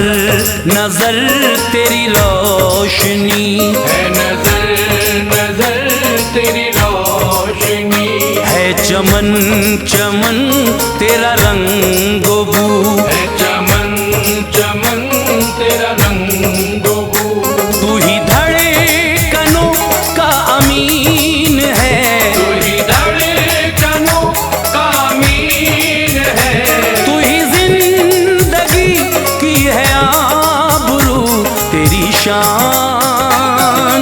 हर नजर तेरी रोशनी है, नजर नजर तेरी रोशनी है, चमन चमन तेरा रंगो बू है, चमन चमन तेरा रंगो बू। तू ही धड़कनों का अमीन है, तू ही धड़कनों का अमीन है, तू ही जिंदगी की है आबरू तेरी शान,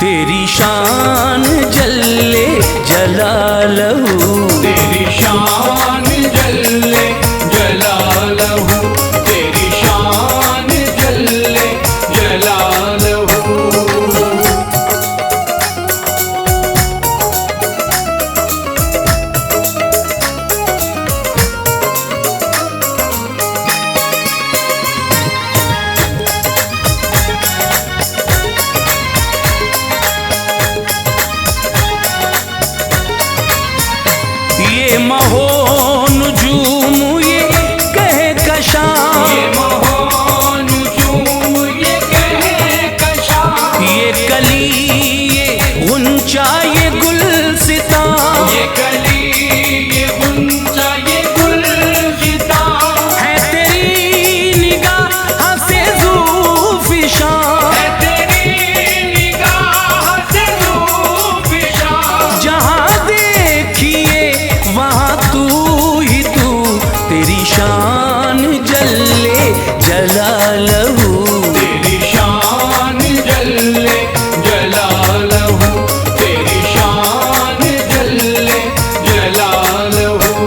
तेरी शान जल्ले जलालहू, तेरी शान जल्ले जलालहू, तेरी शान जल्ले जलालहू। ये महो नुजूम ये कहे कशां, ये मोहन चूम ये कहे कशा, ये कली ये गुंचा ये गुलसिता, ये कली ये गुंजा ये गुलजिता, है तेरी निगाह से ज़ूफ़िशां, है तेरी निगाह से ज़ूफ़िशां। जहाँ देखिए वहाँ तू ही तू, तेरी शान जल्ले जलालहू, तेरी शान जल्ले जलालहू, तेरी शान जल्ले जलालहू।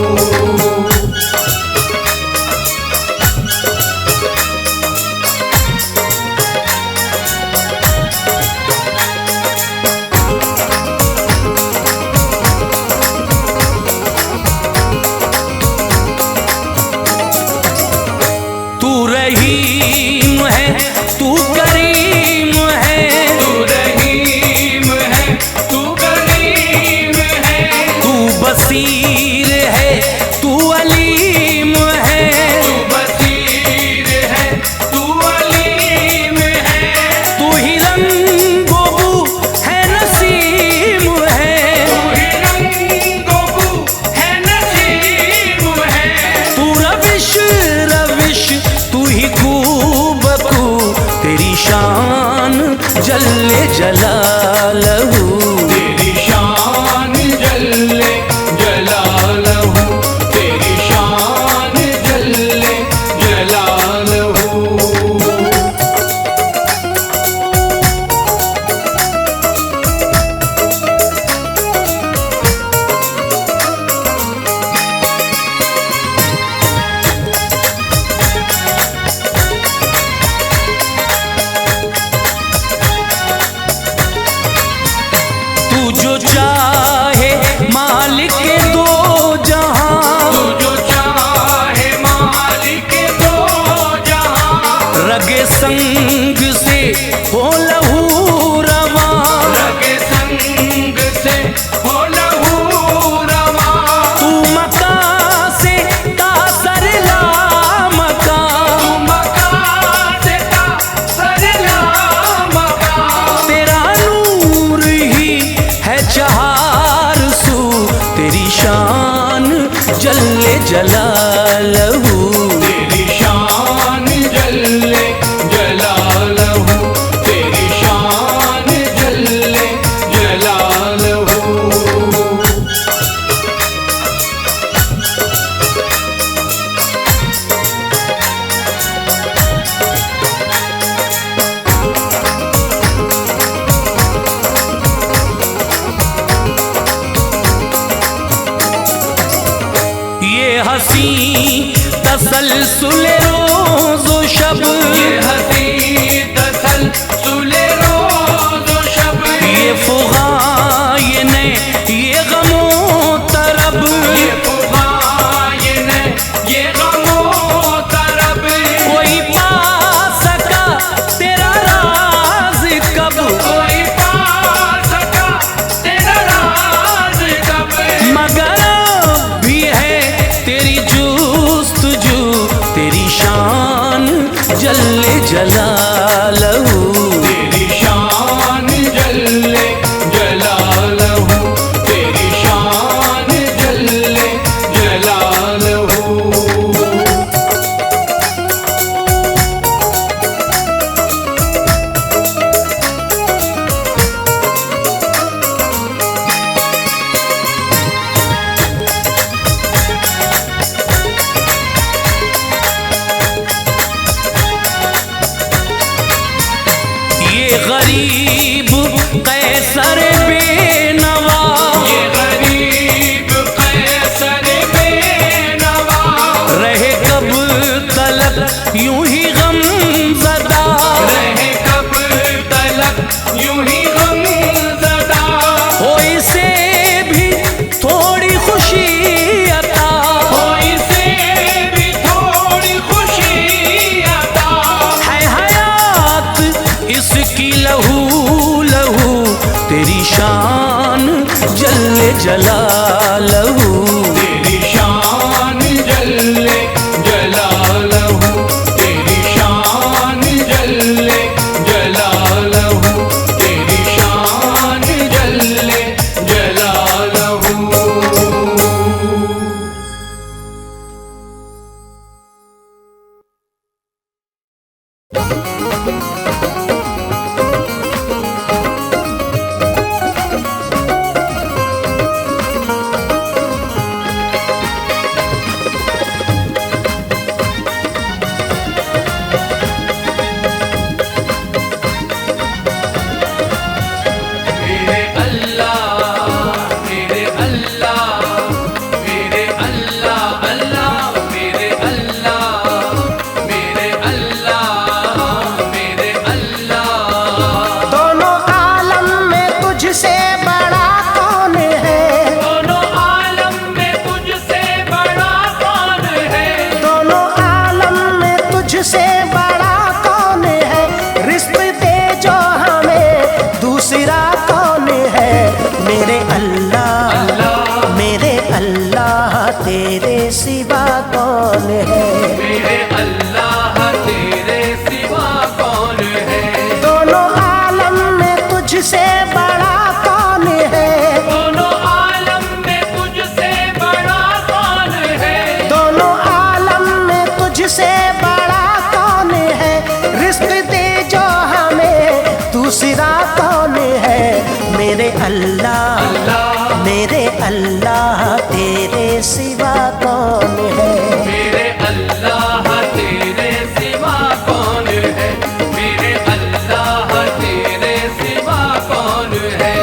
तू रहीम है तू करीम है, तू रहीम है, तू करीम है, तू बसीर है तू अलीम है, तू बसीर है, तू अलीम है, तू ही रंगो बू है नसीम है, तू ही रंगो बू है नसीम है, तू रविश रविश तू ही खूबकू, तेरी शान जल्ले जलालहू, तेरी शान जल्ले जलालहू, तेरी शान जल्ले जलालहू। तू जो चाहे मालिक के दो जहां, तू जो चाहे मालिक दो जहां, रगे संग से हो लहू रवां, रगे संग से हो लहू रवां, तू मका से तासर ला मका, तू मका से तासर ला मका, तेरा नूर ही है चहार सू, तेरी शान जल्ले जलालहू, तेरी शान जल्ले जलालहू, तेरी शान जल्ले जलालहू। ये हसी तसलसुल रोज़ो शब, ये हसी तसलसुल रोज़ो शब, ये फुगा ये नए ये गमो तरब, ये फुगा ये नए ये गमो तरब, कोई पा सका तेरा राज कब, कोई पा सका तेरा राज कब, मगर अब भी है तेरी जुस्तजू, तेरी शान कौन है? मेरे अल्लाह तेरे सिवा कौन है? दोनों आलम में तुझसे बड़ा कौन है? दोनों आलम में तुझसे बड़ा कौन है? दोनों आलम में तुझसे बड़ा कौन है? रिस्क दे जो हमें दूसरा कौन है? मेरे अल्लाह, मेरे अल्लाह तेरे सिवा कौन है? मेरे अल्लाह तेरे सिवा कौन है? मेरे अल्लाह तेरे सिवा कौन है?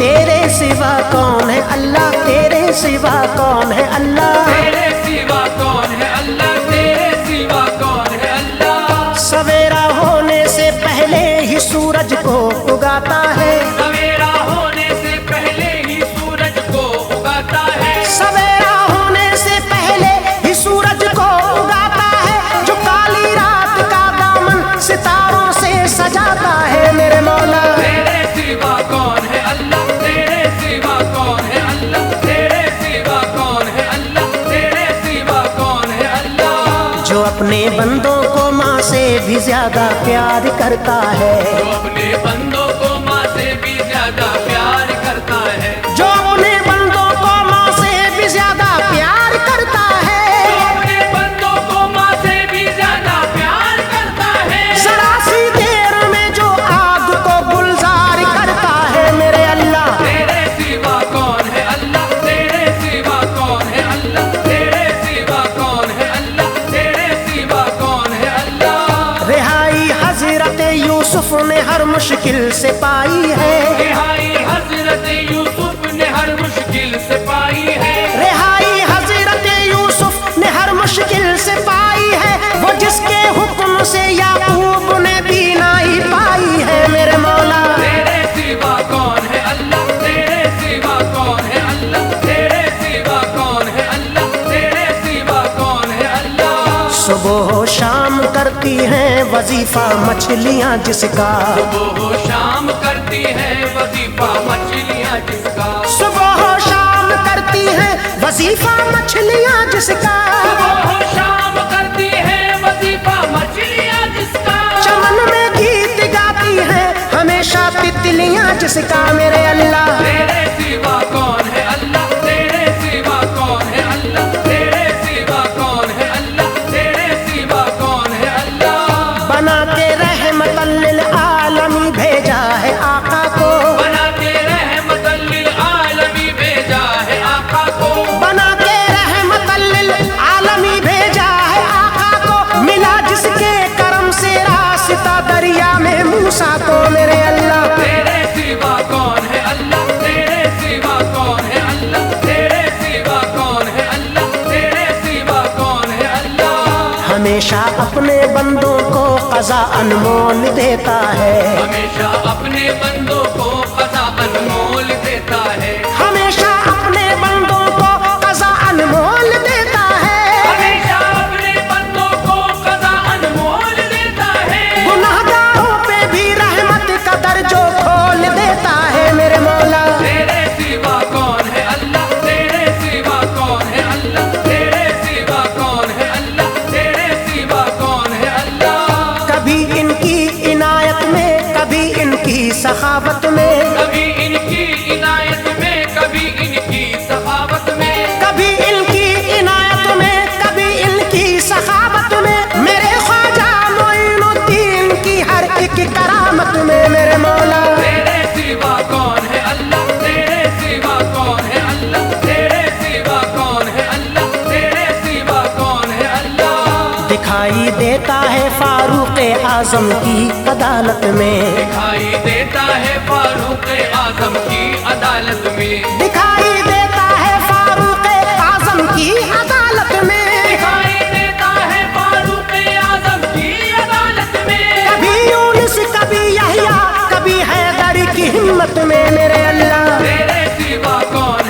तेरे सिवा कौन है अल्लाह? तेरे सिवा कौन है अल्लाह? तेरे सिवा कौन है अल्लाह? तेरे सिवा कौन है अल्लाह? सवेरा होने से पहले ही सूरज को उगाता है। सवेरा होने से पहले ही सूरज को उगाता है। सवेरा होने से पहले ही सूरज को उगाता है। जो काली रात का दामन सितारों से सजाता है मेरे मौला। तेरे सिवा कौन है अल्लाह? तेरे सिवा कौन है अल्लाह? तेरे सिवा कौन है अल्लाह? तेरे सिवा कौन है अल्लाह? जो अपने बंदों को माँ से भी ज्यादा प्यार करता है। जो अपने बंदों को माँ से भी ज्यादा प्यार करता है। जो अपने बंदों को माँ से भी ज्यादा प्यार करता है। जो अपने बंदों को माँ से भी ज्यादा प्यार करता है। जरा सी देर में जो आग को गुलजार करता है मेरे अल्लाह। तेरे सिवा कौन है अल्लाह? तेरे सिवा कौन है अल्लाह? तेरे सिवा कौन है अल्लाह? तेरे सिवा कौन है अल्लाह? रिहाई हजरत यूसुफ ने हर मुश्किल से पाई है। रिहाई हजरत यूसुफ ने हर मुश्किल से पाई है। रिहाई हजरत यूसुफ ने हर मुश्किल से पाई है। वो जिसके हुक्म से याकूब ने भी नहीं पाई है मेरे मौला। तेरे सिवा कौन है अल्लाह? तेरे सिवा कौन है अल्लाह? तेरे सिवा कौन है अल्लाह? तेरे सिवा कौन है अल्लाह? सुबह शाम करती हैं वजीफा मछलियाँ जिसका। सुबह शाम करती है वजीफा मछलियाँ जिसका। सुबह शाम करती हैं वजीफा मछलियाँ जिसका। सुबह शाम करती है वजीफा मछलियाँ जिसका। चमन में गीत गाती हैं हमेशा तितलियाँ जिसका मेरे अल्लाह। तेरे सिवा कौन है अल्लाह? तेरे सिवा कौन है अल्लाह? तेरे सिवा कौन है अल्लाह? तेरे सिवा कौन है अल्लाह? बना के रहमतल लिल आलमी भेजा है आका को। बना के रहमतल लिल आलमी भेजा है आका को। बना के रहमतल लिल आलमी भेजा है आका को। मिला जिसके करम से रास्ता दरिया में मूसा को मेरे अल्लाह। तेरे सिवा कौन है अल्लाह? तेरे सिवा कौन है अल्लाह? तेरे सिवा कौन है अल्लाह? तेरे सिवा कौन है अल्लाह? हमेशा अपने बंदों को क़ज़ा अनमोल देता है। हमेशा अपने बंदों को क़ज़ा अनमोल देता है। हमेशा अपने बंदों को क़ज़ा अनमोल देता है। हमेशा अपने बंदों को क़ज़ा अनमोल देता है। गुनाहगारों पे भी रहमत का दरजो खोल देता है मेरे मौला। तेरे सिवा कौन है अल्लाह? तेरे सिवा कौन है अल्लाह? तेरे सिवा कौन है अल्लाह? तेरे सिवा कौन है अल्लाह? कभी इनकी इनायत में, कभी इनकी सखावत में। कभी इनकी इनायत में, कभी इनकी सखावत में। कभी इनकी इनायत में, कभी इनकी सखावत में। मेरे ख्वाजा मोइनुद्दीन की हर एक करामत में मेरे मौला। तेरे सिवा कौन है अल्लाह? तेरे सिवा कौन है अल्लाह? तेरे सिवा कौन है अल्लाह? तेरे सिवा कौन है अल्लाह? दिखाई देता है फारूक आजम की अदालत में। दिखाई देता है फारूक आजम की अदालत में। दिखाई देता है फारूक आजम की अदालत में। दिखाई देता है फारूक आजम की अदालत में। कभी यूनुस, कभी यहया, कभी हैदर की हिम्मत में मेरे अल्लाह। तेरे सिवा कौन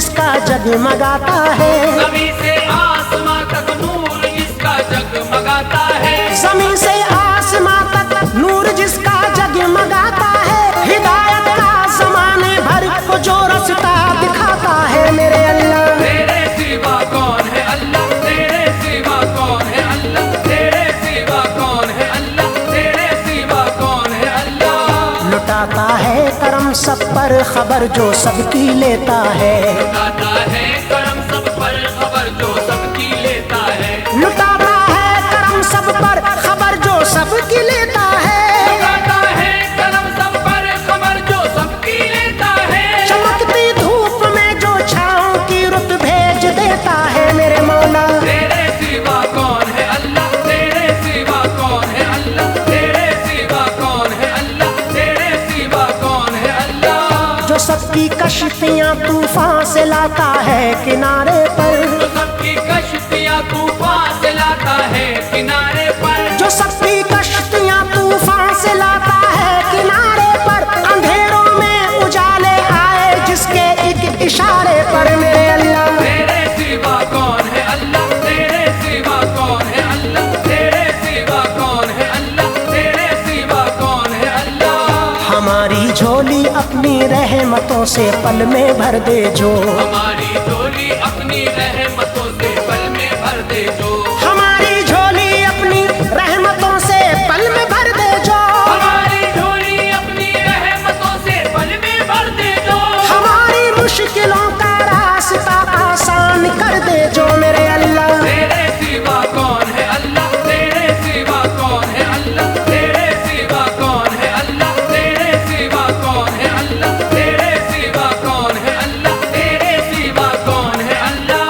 जिसका जगमगाता है। जमीन से आसमां तक नूर जिसका जगमगाता है। जमीन से आसमां तक नूर जिसका जगमगाता है। हिदायत का ज़माने भर को जो रास्ता दिखाता है मेरे अल्लाह। तेरे सिवा कौन है अल्लाह, तेरे सिवा कौन है अल्लाह, तेरे सिवा कौन है अल्लाह, तेरे सिवा कौन है अल्लाह। लुटाता है करम सब पर खबर जो सबकी लेता है। लुटाता है करम सब पर खबर जो सबकी लेता है। लुटाता है करम सब पर खबर जो सबकी लेता है। लुटाता है करम सब पर खबर जो सबकी लेता है। चमकती धूप में जो छाँव की रुत भेज देता है मेरे मौला। तेरे सिवा कौन है अल्लाह, तेरे सिवा कौन है अल्लाह, तेरे सिवा कौन है अल्लाह, तेरे सिवा कौन है अल्लाह। जो सबकी कश्तियाँ तूफान से लाता है किनारे पर। जो सबकी कश्तियाँ तूफान से लाता है किनारे पर। जो सबकी कश्तियाँ तूफान से लाता है किनारे पर। अंधेरों में उजाले आए जिसके एक इशारे पर मेरे अल्लाह। तेरे सिवा कौन है अल्लाह, तेरे सिवा कौन है अल्लाह, तेरे सिवा कौन है अल्लाह, तेरे सिवा कौन है अल्लाह। हमारी झोली अपनी रहमतों से पल में भर दे जो। हमारी झोली अपनी रहमतों से पल में भर दे जो। हमारी झोली अपनी रहमतों से पल में भर दे जो। हमारी झोली अपनी रहमतों से पल में भर दे जो। हमारी मुश्किलों का रास्ता आसान कर दे जो मेरे अल्लाह। तेरे सिवा कौन है अल्लाह, तेरे सिवा कौन है अल्लाह, तेरे सिवा कौन है अल्लाह, तेरे सिवा कौन है अल्लाह, तेरे सिवा कौन है अल्लाह, तेरे सिवा कौन है अल्लाह।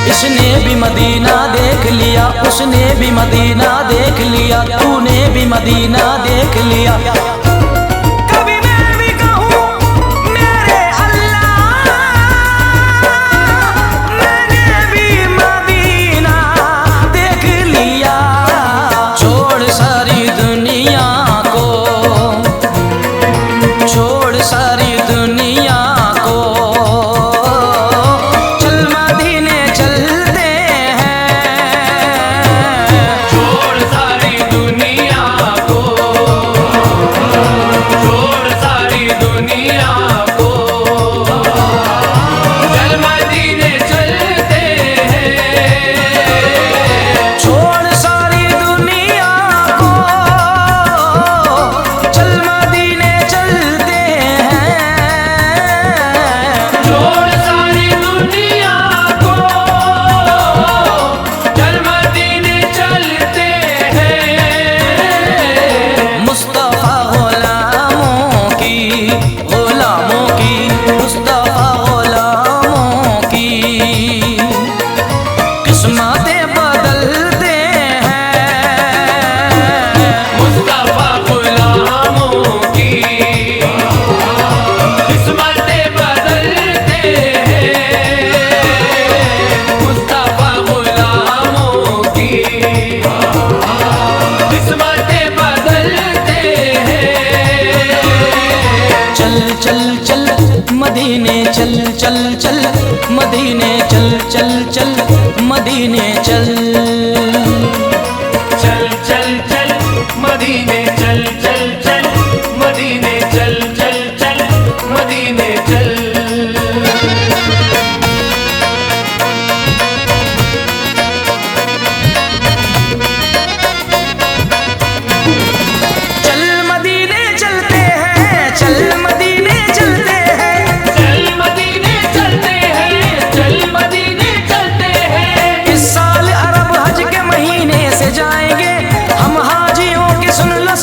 इसने भी मदीना देख लिया, उसने भी मदीना देख लिया, तूने भी मदीना देख लिया। कभी मैं भी कहूँ मेरे अल्लाह, मैंने भी मदीना देख लिया। छोड़ सारी दुनिया को, छोड़ सारी दुनिया को, चल मदीने चलते हैं। छोड़ सारी दुनिया को, छोड़ सारी दुनिया को, चल मदीने चलते हैं। छोड़ सारी दुनिया को, चल मदीने चलते हैं। छोड़ सारी दुनिया को, चल मदीने चलते हैं। मुस्तफा गुलामों की, गुलामों की, मुस्तफा गुलामों की किस्मतें बदलते हैं। मुस्तफा गुलामों की किस्मतें बदलते हैं। मुस्तफा गुलामों की किस्मतें बदलते हैं। चल चल चल मदीने चल चल चल मदीने चल चल चल मदीने चल। चल चल चल मदीने चल चल चल मदीने चल चल चल मदीने चल। चल मदीने चलते हैं, चल मदीने चलते हैं। चल मदीने चलते हैं, चल मदीने चलते हैं। इस साल अरब हज के महीने से जाएंगे हम हाजियों की, सुन लो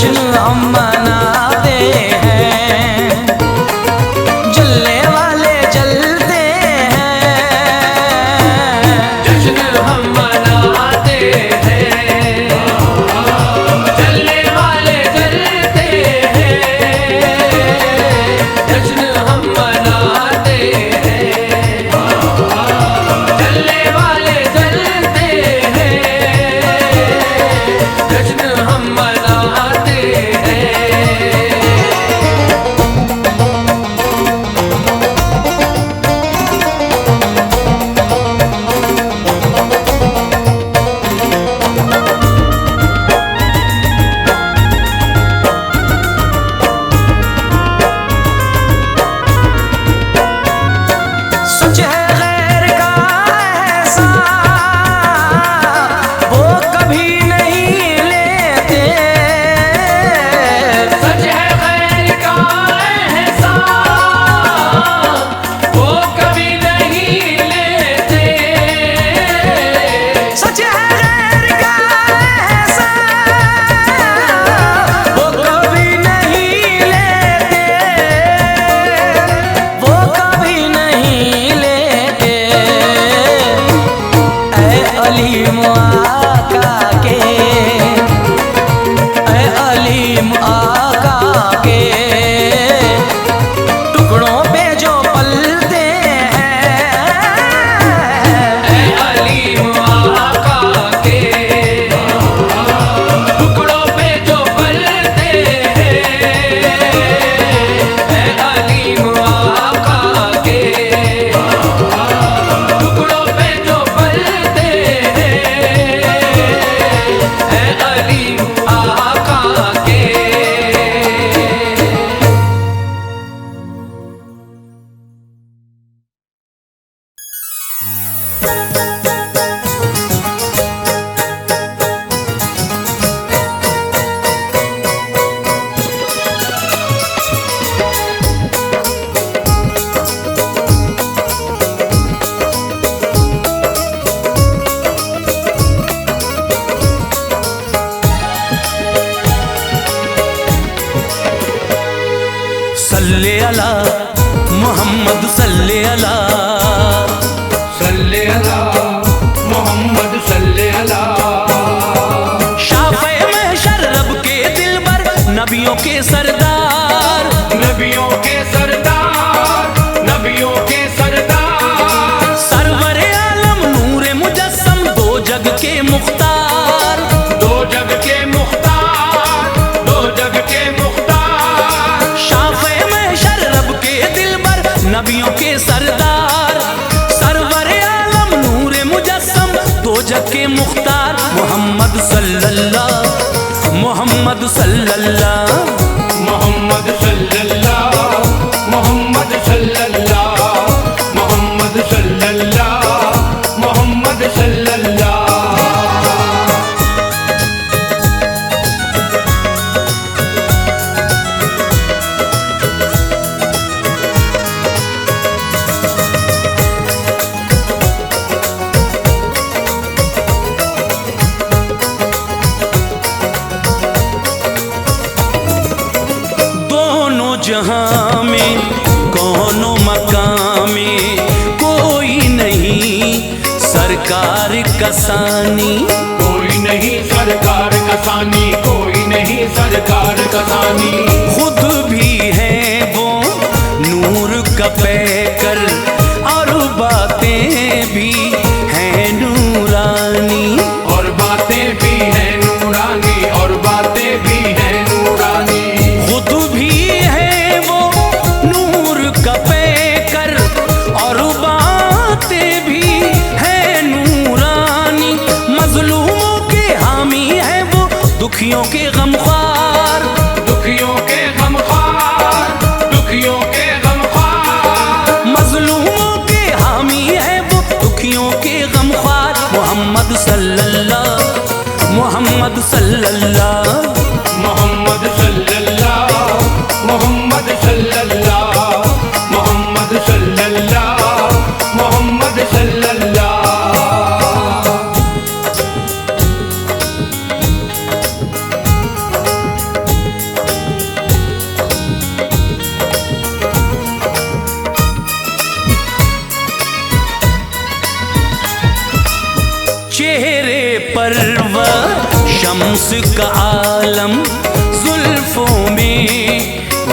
जश्न हम मनाते हैं, जलने वाले जलते हैं, जश्न हम मनाते हैं, जलने वाले जलते हैं, जश्न हम मनाते हैं, जलने वाले जलते हैं, जश्न हम मनाते हैं। सच है गैर का एहसान वो कभी नहीं लेते, सच है गैर का एहसान वो कभी नहीं लेते, सच है गैर का एहसान वो कभी नहीं लेते, वो कभी नहीं लेते। ऐ अलीम आका के, ऐ अलीम आका के टुकड़ों पे जो पलते हैं, ऐ अलीम आका के टुकड़ों पे जो पलते हैं, ऐ अलीम आका के टुकड़ों पे जो पलते हैं, ऐ अलीम आका के। सल्ले अला मोहम्मद सल्ले अला, सल्ले अला मोहम्मद सल्ले अला, शाफ़े महशर रब के दिलबर नबियों के सरदार, नबियों के सरदार, नबियों के सरदार, सरवर आलम नूरे मुजस्सम दो जग के मुख्तार, दो जग के मुख्तार, दो जग के मुख्तार, शाफ़े महशर रब के दिलबर नबियों के सरदार, सरवर आलम नूरे मुजस्सम दो जग के मुख्तार, मोहम्मद सल्लल्लाह, मोहम्मद सल्लल्लाह, मोहम्मद सल्लल्लाह, मोहम्मद सल्लल्लाह, मोहम्मद सल्लल्लाह, मोहम्मद सल्लल्लाह। दोनों जहां में कौनो मकाम में कोई नहीं सरकार कसानी, कोई नहीं सरकार कसानी, कोई नहीं सरकार कसानी, खुद भी है वो नूर का पैकर और बातें भी हैं नूरानी, और बातें भी हैं नूरानी, और बातें भी हैं नूरानी, खुद भी है वो नूर का पैकर और बातें भी हैं नूरानी, मजलूमों के हामी है वो दुखियों के गमख्वार, दुखियों के गमख्वार, दुखियों के गमख्वार, मजलूमों के हामी है वो दुखियों के गमख्वार, मोहम्मद सल्लल्लाह, मोहम्मद सल्लल्लाह, मोहम्मद सल्लल्लाह, मोहम्मद सल्लल्लाह, मोहम्मद सल्लल्लाह, मोहम्मद सल्लल्लाह। परवर शम्स का आलम जुल्फों में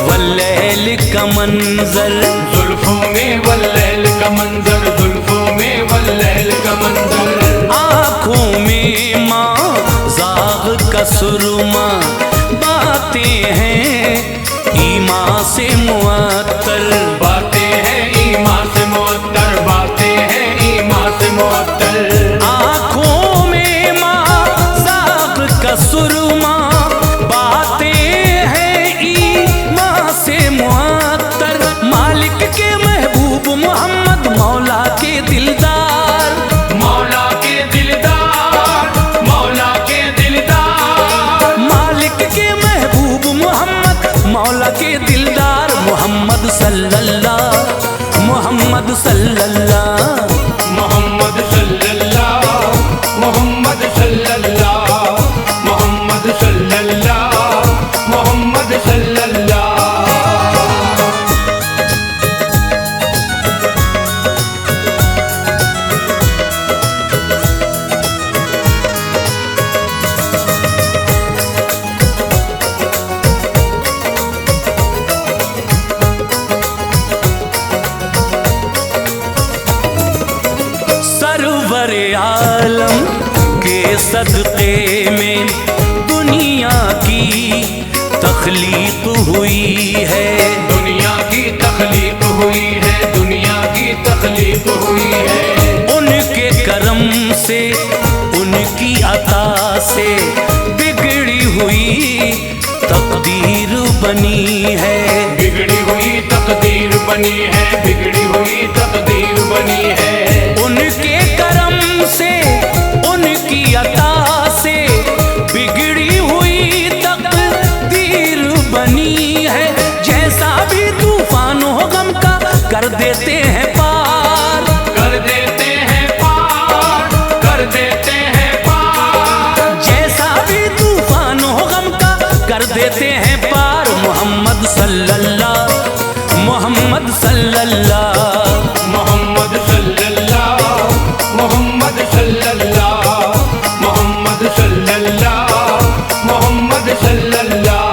वल्लैल का मंजर, जुल्फों में वल्लैल का मंजर, जुल्फों में वल्लैल का मंजर। आँखों में माँ जाग का सुरमा, बातें हैं ईमान से मुअत्तर, बातें हैं ईमान से मुअत्तर, बातें हैं ईमान से मुअत्तर। आँखों में माँ जाग का सुरमा, बातें हैं ईमान से मुअत्तर। मालिक के महबूब मोहम्मद मौला के दिलदार, मौला के दिलदार, मौला के दिलदार। मालिक के महबूब मोहम्मद मौला के दिलदार। मोहम्मद सल्लल्लाह, मोहम्मद सल्लल्लाह, मोहम्मद सल्लल्लाह, मोहम्मद सल्लल्लाह, मोहम्मद सल्लल्लाह, मोहम्मद सल्लल्लाह। सरवर आलम के सदक़े में दुनिया की तख्लीक हुई है, दुनिया की तख्लीक हुई है, दुनिया की तख्लीक हुई है। उनके करम से उनकी अता से बिगड़ी हुई तकदीर बनी है, बिगड़ी हुई तकदीर बनी है, बिगड़ी हुई तकदीर बनी है। उनके करम से उनकी अता से बिगड़ी हुई तकदीर बनी है। जैसा भी तूफान हो गम का कर देते हैं पार, कर देते हैं पार, कर देते हैं पार। जैसा भी तूफान हो गम का कर देते हैं पार। मोहम्मद सल्लल्लाह, मोहम्मद सल्लल्लाह, मोहम्मद सल्लल्लाह, मोहम्मद सल्लल्लाह, मोहम्मद सल्लल्लाह, मोहम्मद सल्लल्लाह।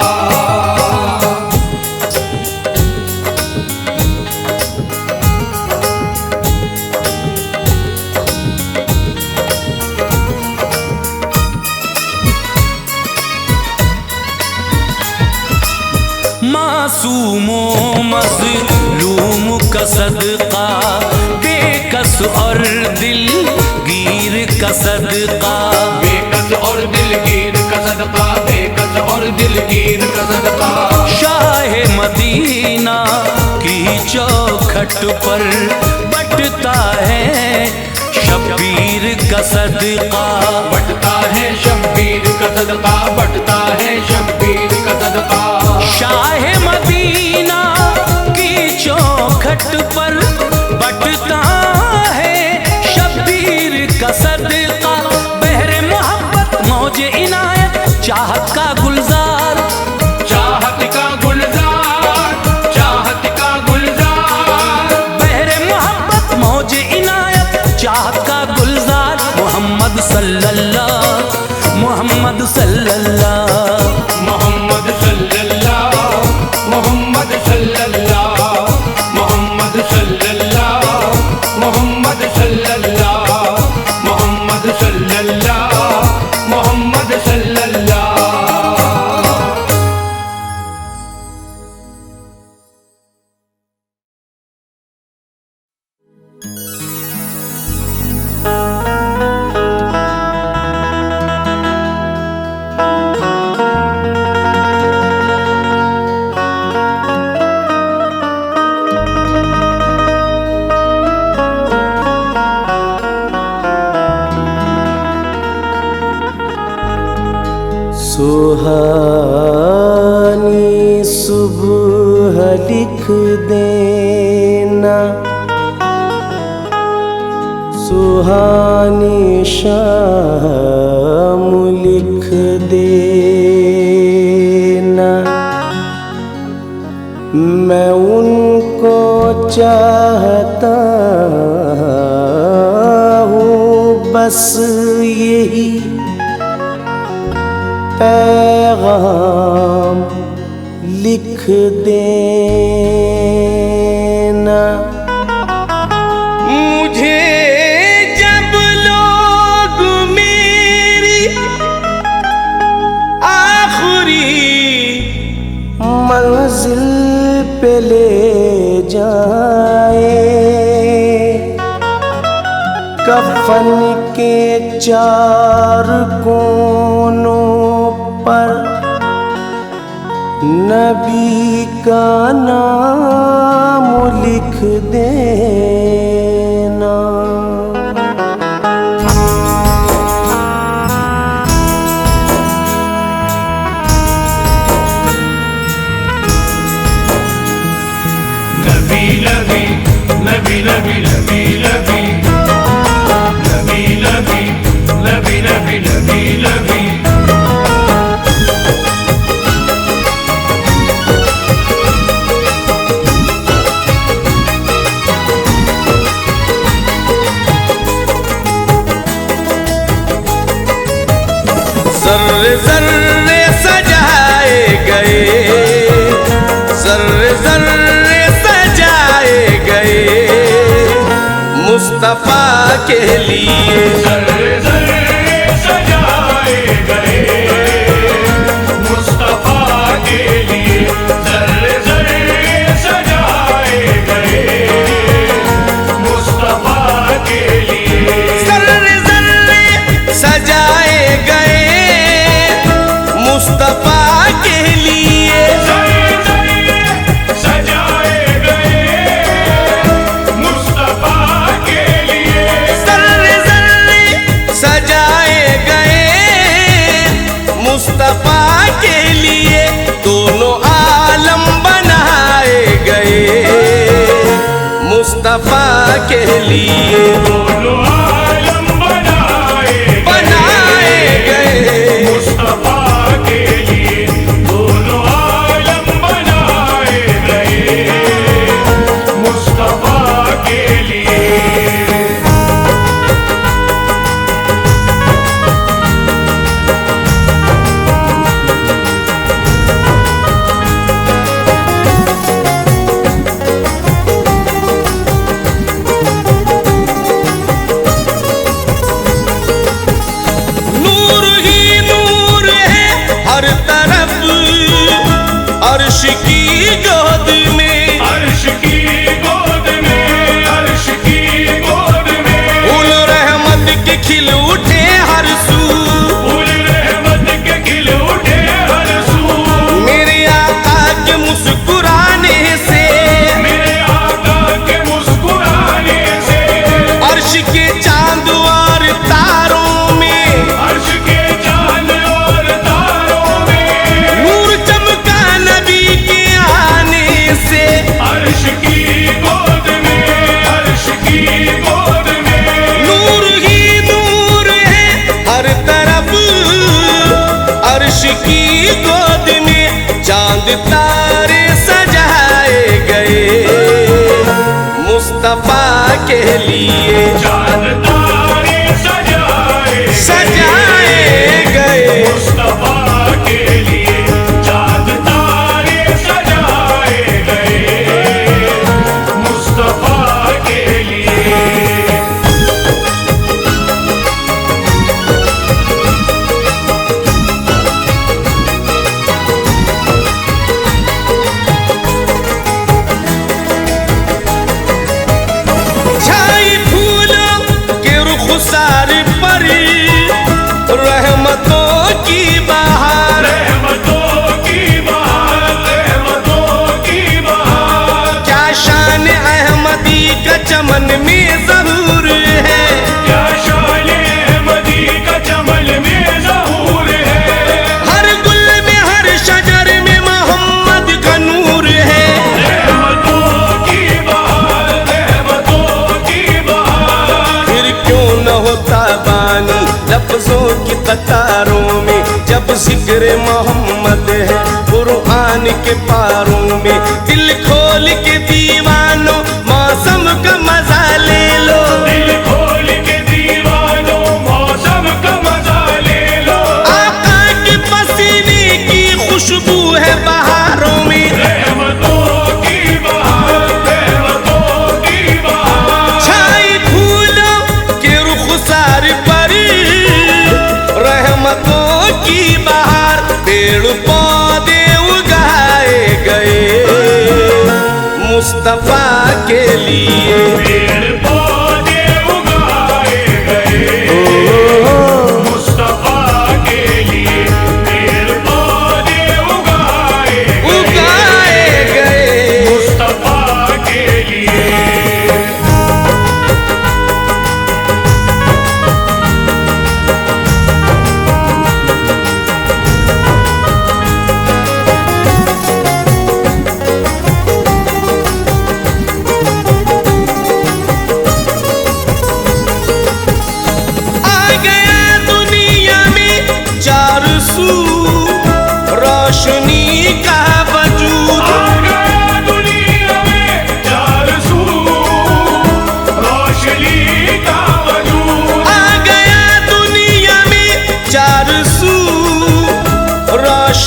मासूमों मज़लूम का सदका, बेकस और दिलगीर का सदका, बेकस और दिलगीर का सदका, बेकस और दिलगीर का सदका। शाह मदीना की चौखट पर बटता है शब्बीर का सदका, बटता है शब्बीर का सदका, बटता है शब्बीर का सदका। शाह मदीना की चौखट पर बटता है शब्बीर का सदका। बहरे मोहब्बत मौजे इनायत चाहत का गुलजार, चाहत का गुलजार, चाहत का गुलजार। बहरे मोहब्बत मौजे इनायत चाहत का गुलजार। मोहम्मद सल्लल्लाह, मोहम्मद सल्लल्लाह, मोहम्मद सल्लल्लाह, मोहम्मद सल्लल्लाह, मोहम्मद सल्लल्लाह, मोहम्मद सल्लल्लाह, मोहम्मद सल्लल्लाह, मोहम्मद सल्लल्लाह। सुहानी सुबह लिख देना, सुहानी शाम लिख देना। मैं उनको चाहता हूँ बस यही पैगाम लिख देना। मुझे जब लोग मेरी आखिरी मंजिल पे ले जाए, कफन के चार कोनों पर नबी का नाम लिख देना। नबी नबी नबी नबी नबी नबी नबी नबी नबी नबी नबी नबी। ज़र्रे ज़र्रे सजाए गए, ज़र्रे ज़र्रे सजाए गए मुस्तफ़ा के लिए। ज़र्रे ज़र्रे सजाए गए मुस्तफ़ा के लिए, ज़र्रे ज़र्रे सजाए गए मुस्तफ़ा के लिए। ज़र्रे ज़र्रे सजाए गए मुस्तफ़ा के लिए। ज़र्रे ज़र्रे सजाए गए मुस्तफ़ा के लिए। ज़र्रे ज़र्रे सजाए गए मुस्तफ़ा के लिए। दोनों आलम बनाए गए मुस्तफ़ा के लिए। दोनों आलम बनाए गए मुस्तफ़ा के लिए, दोनों आलम बनाए गए मुस्तफ़ा के लिए। नूर ही नूर है हर तरफ अर्श की गोद में। अर्श की गोद में, अर्श की गोद में फूल रहमत के खिल उठे हर सू। फूल रहमत के खिल उठे हर सू। मेरे आका के मुस्कुराने से, मेरे आका के मुस्कुराने से अर्श के चांद और तारों में, अर्श के चांद और तारों में नूर चमका नबी के आने से। अर्श की गोद में, अर्श की गोद में नूर ही नूर है हर तरफ अर्श की गोद में। चांद तारे सजाए गए मुस्तफ़ा के लिए। चांद तारे सजाए गए मुस्तफ़ा के लिए, चांद तारे सजाए गए मुस्तफ़ा के लिए। छाई फूलों के रुखसार पर रहमतों की बहार। रहमतों की बहार, रहमतों की बहार। क्या शान अहमदी का चमन में ज़हूर है, क्या शान अहमदी का चमन में ज़हूर है। हर गुल में हर शजर में मोहम्मद का नूर है। रहमतों की बहार, रहमतों की बहार। फिर क्यों न होता बानी लफ्जों की कतारों में, जब जिक्र मोहम्मद है कुरान के पारों में। दिल खोल के दीवानों मौसम का मजा ले लो, दिल खोल के दीवानों मौसम का मजा ले लो। आका की पस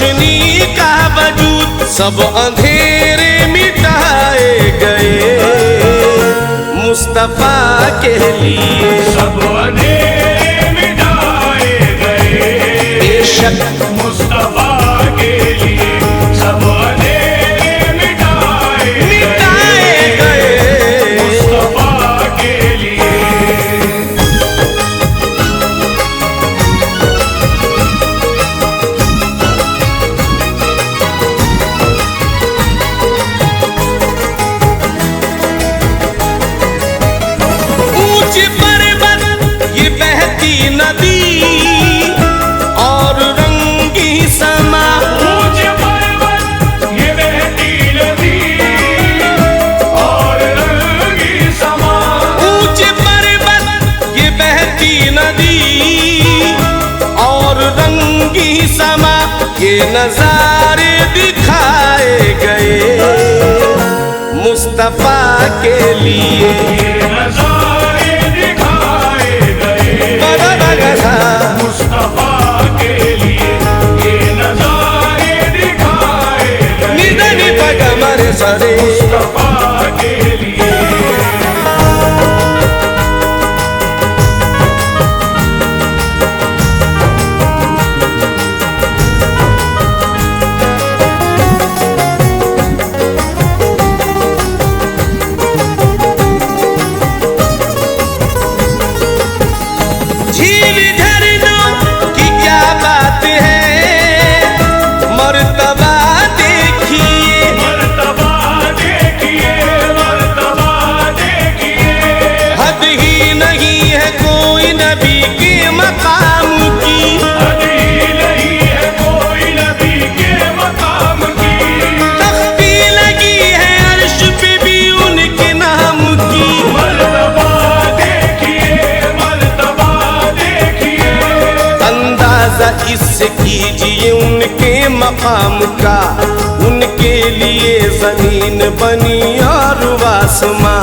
रोशनी का वजूद सब अंधेरे मिटाए गए मुस्तफा के लिए। सब अंधेरे मिटाए गए बेशक मुस्तफा के लिए। सब अंधेरे मिटाए गए मुस्तफा के लिए। ऊंचे पर्वत ये बहती नदी और रंगी समा। ऊंचे पर्वत ये बहती नदी और रंगी समा। ऊंचे पर्वत ये बहती नदी और रंगी समा ये नजारे दिखाए गए मुस्तफा के लिए। ये नजारे दिखाए गए मुस्तफा के लिए। ये नजारे दिखाए गए निधनि पगमर सरे मुस्तफा के लिए। झील झरनों की क्या बात है मर्तबा देखिए। मर्तबा देखिए मर्तबा देखिए। हद ही नहीं है कोई नबी के मकाम की। हद ही नहीं है कोई नबी के मकाम की। तख्ती लगी है अर्श पे भी उनके नाम की। मर्तबा देखिए मर्तबा देखिए। अंदाजा इससे कीजिए उनके मकाम का उनके लिए जमीन बनी और आसमां।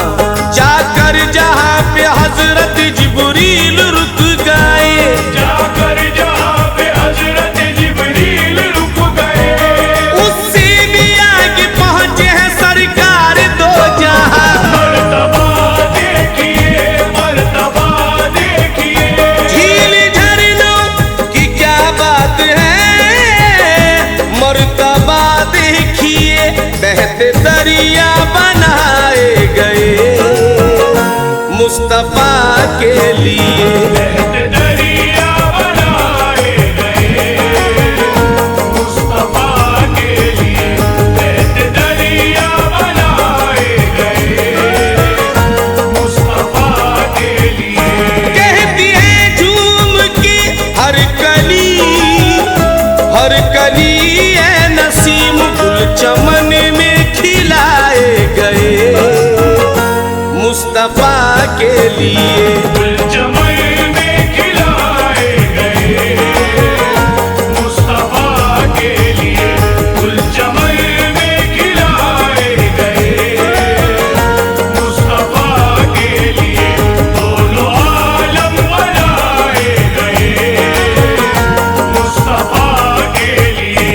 जाकर जहाँ पे हजरत जिब्रील रुक गए जाकर जहाँ पे हजरत जिब्रील रुक गए उससे भी आगे पहुँचे हैं सरकार दो जहाँ। मर्तबा देखिए मर्तबा देखिए। झील झरनों की क्या बात है मर्तबा देखिए। बहते दरिया बनाए गए मुस्तफा के लिए। बहते दरिया बनाए गए मुस्तफा के लिए। बहते दरिया बनाए गए मुस्तफा के लिए। कहती है झूम के हर कली है नसीम गुल चमन में खिलाए गए मुस्तफा के लिए। गुल चमन में खिलाए गए मुस्तफा के लिए। गुल चमन में खिलाए गए मुस्तफा के लिए। दोनों आलम बनाए गए मुस्तफा के लिए।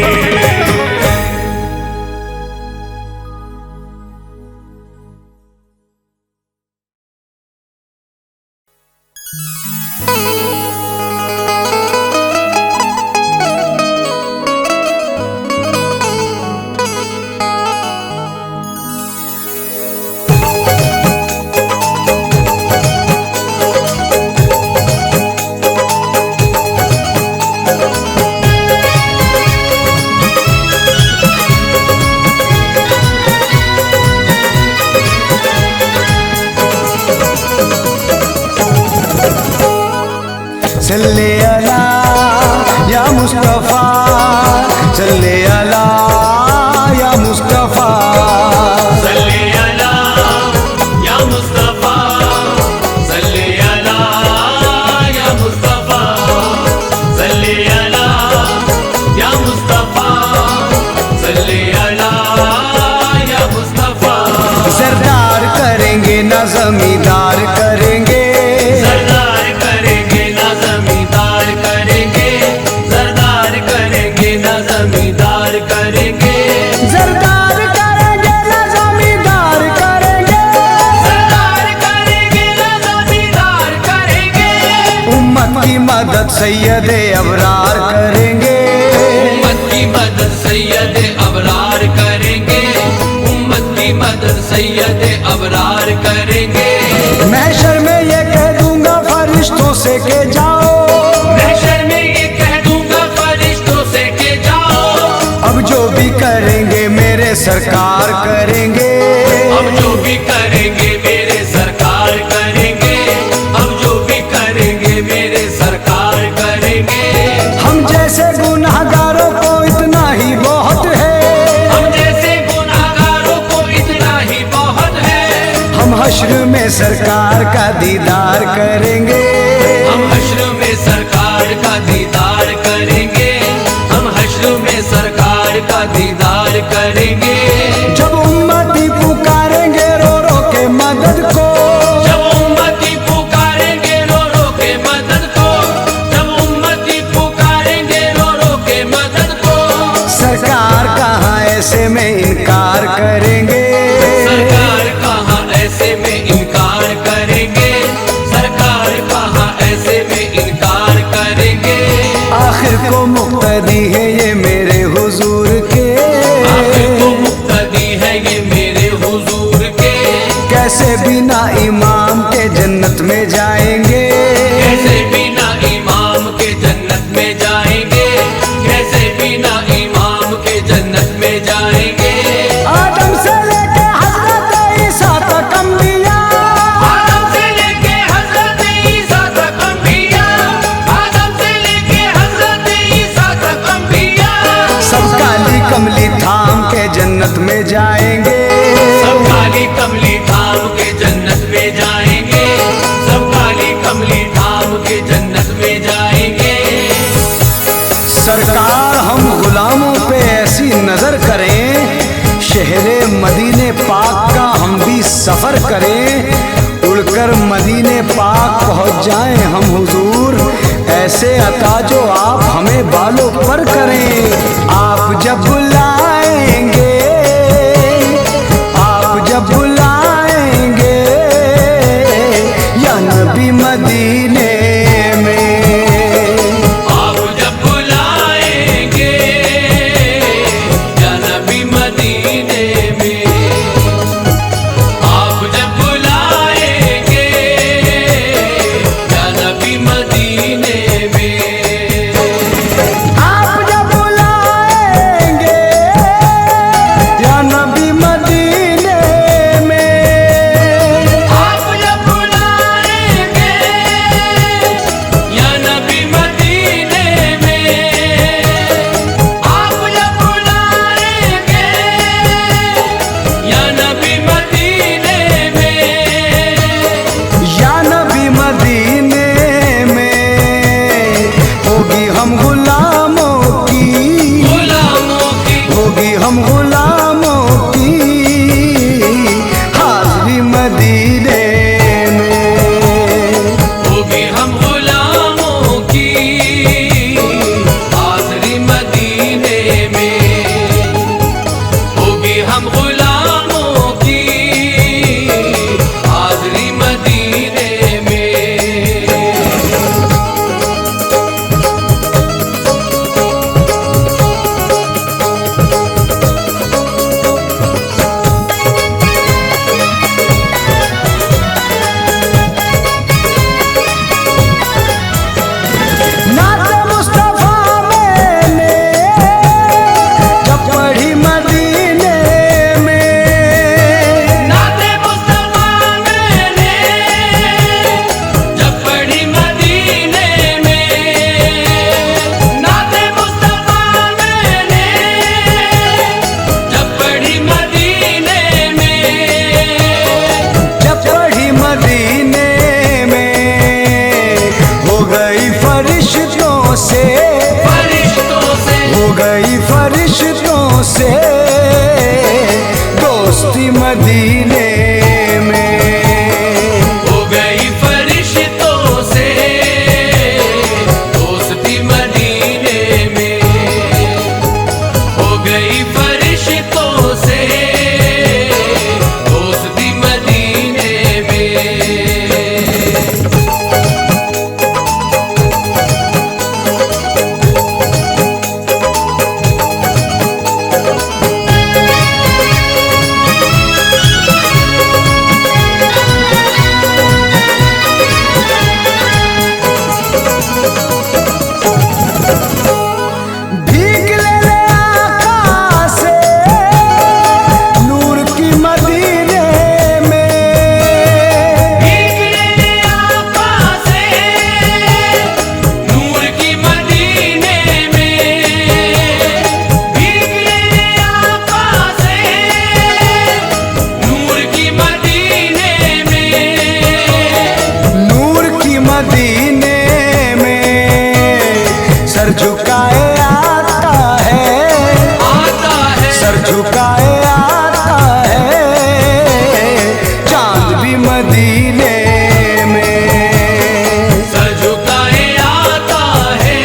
सल्ले अला या मुस्तफा सल्ले अला या मुस्तफा सल्ले अला या मुस्तफा सल्ले अला या मुस्तफा सल्ले अला या मुस्तफा सल्ले अला या मुस्तफा। सरदार करेंगे ना जमींदार करेंगे सरदार करेंगे ना जमींदार करेंगे। सरदार करेंगे ना जमींदार सैयद अबरार करेंगे। उम्मत की मदद सैयद अबरार करेंगे, उम्मत की मदद सैयद अबरार करेंगे। महशर में ये कह दूंगा फरिश्तों से के जाओ, महशर में ये कह दूंगा फरिश्तों से के जाओ, अब जो भी करेंगे मेरे सरकार करेंगे। अब जो भी करेंगे मेरे सरकार करेंगे, अब जो भी करेंगे मेरे सरकार करेंगे। हम जैसे गुनाहगारों को इतना ही बहुत है, हम जैसे गुनाहगारों को इतना ही बहुत है। हम हश्र में सरकार का दीदार करेंगे। हम हश्र में सरकार का दीदार करेंगे, हम हश्र में सरकार का दीदार करेंगे। जब उम्मती पुकारेंगे रो रो के मदद को, जब उम्मती पुकारेंगे रो रो के मदद को, जब उम्मती पुकारेंगे रो रो के मदद को, सरकार कहाँ ऐसे में इनकार करेंगे। सरकार कहाँ ऐसे में इनकार करेंगे, सरकार कहाँ ऐसे में इनकार करेंगे। आखिर को मुक्तदी है ये मेरे हुजूर के, आखिर को मुक्तदी है ये मेरे हुजूर के। कैसे बिना इमाम के जन्नत में जाएंगे। कैसे बिना इमाम के जन्नत में जाएंगे, कैसे बिना इमाम के जन्नत में जाएंगे। आदम से लेके हजरत ईसा तक अंबिया, आदम से लेके हजरत ईसा तक अंबिया, आदम से लेके हजरत ईसा तक अंबिया। सब काली कमली थाम के जन्नत में जाएंगे। सब काली कमली थाम के जन्नत में जाएंगे, सब काली कमली थाम के जन्नत में जाएंगे। सरकार हम गुलामों पे ऐसी नजर करें, शहरे मदीने पाक का हम भी सफर करें। उड़कर मदीने पाक पहुंच जाएं हम हुजूर, ऐसे अता जो आप हमें बालों पर करें। आप जब बुलाएंगे, आप जब बुलाएंगे या नबी मदीने में, आप जब बुलाएंगे या नबी मदीने में, आप जब बुलाएंगे या नबी मदीने में, आप जब बुलाएंगे या नबी मदीने में, आप जब बुलाएंगे मदीने में सर झुकाए आता है, सर झुकाए आता है, चांद भी मदीने में। सर झुकाए आता है,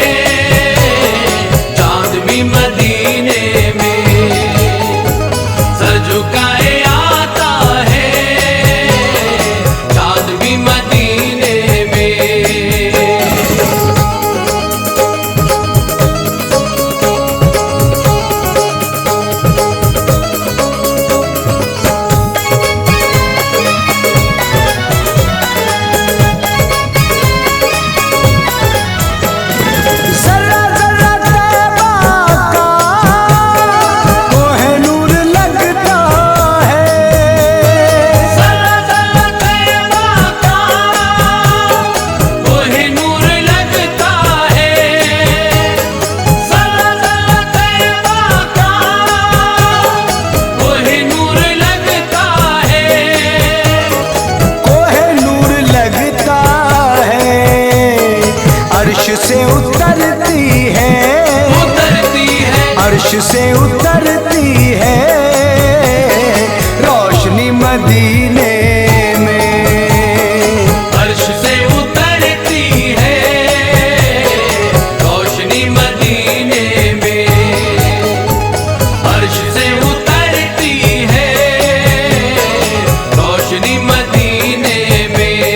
चांद भी मदीने में। सर झुकाए आता है, चांद भी मदीने में। जरा जरा तैबा का कोहिनूर लगता है, जरा जरा तैबा का कोहिनूर लगता है। जरा जरा तैबा का कोहिनूर लगता है। कोहिनूर लगता है, अर्श से उतरती है, उतरती है, अर्श से उतरती है, रोशनी मदीने में। अर्श से उतरती है, रोशनी मदीने में। अर्श से उतरती है, रोशनी मदीने में।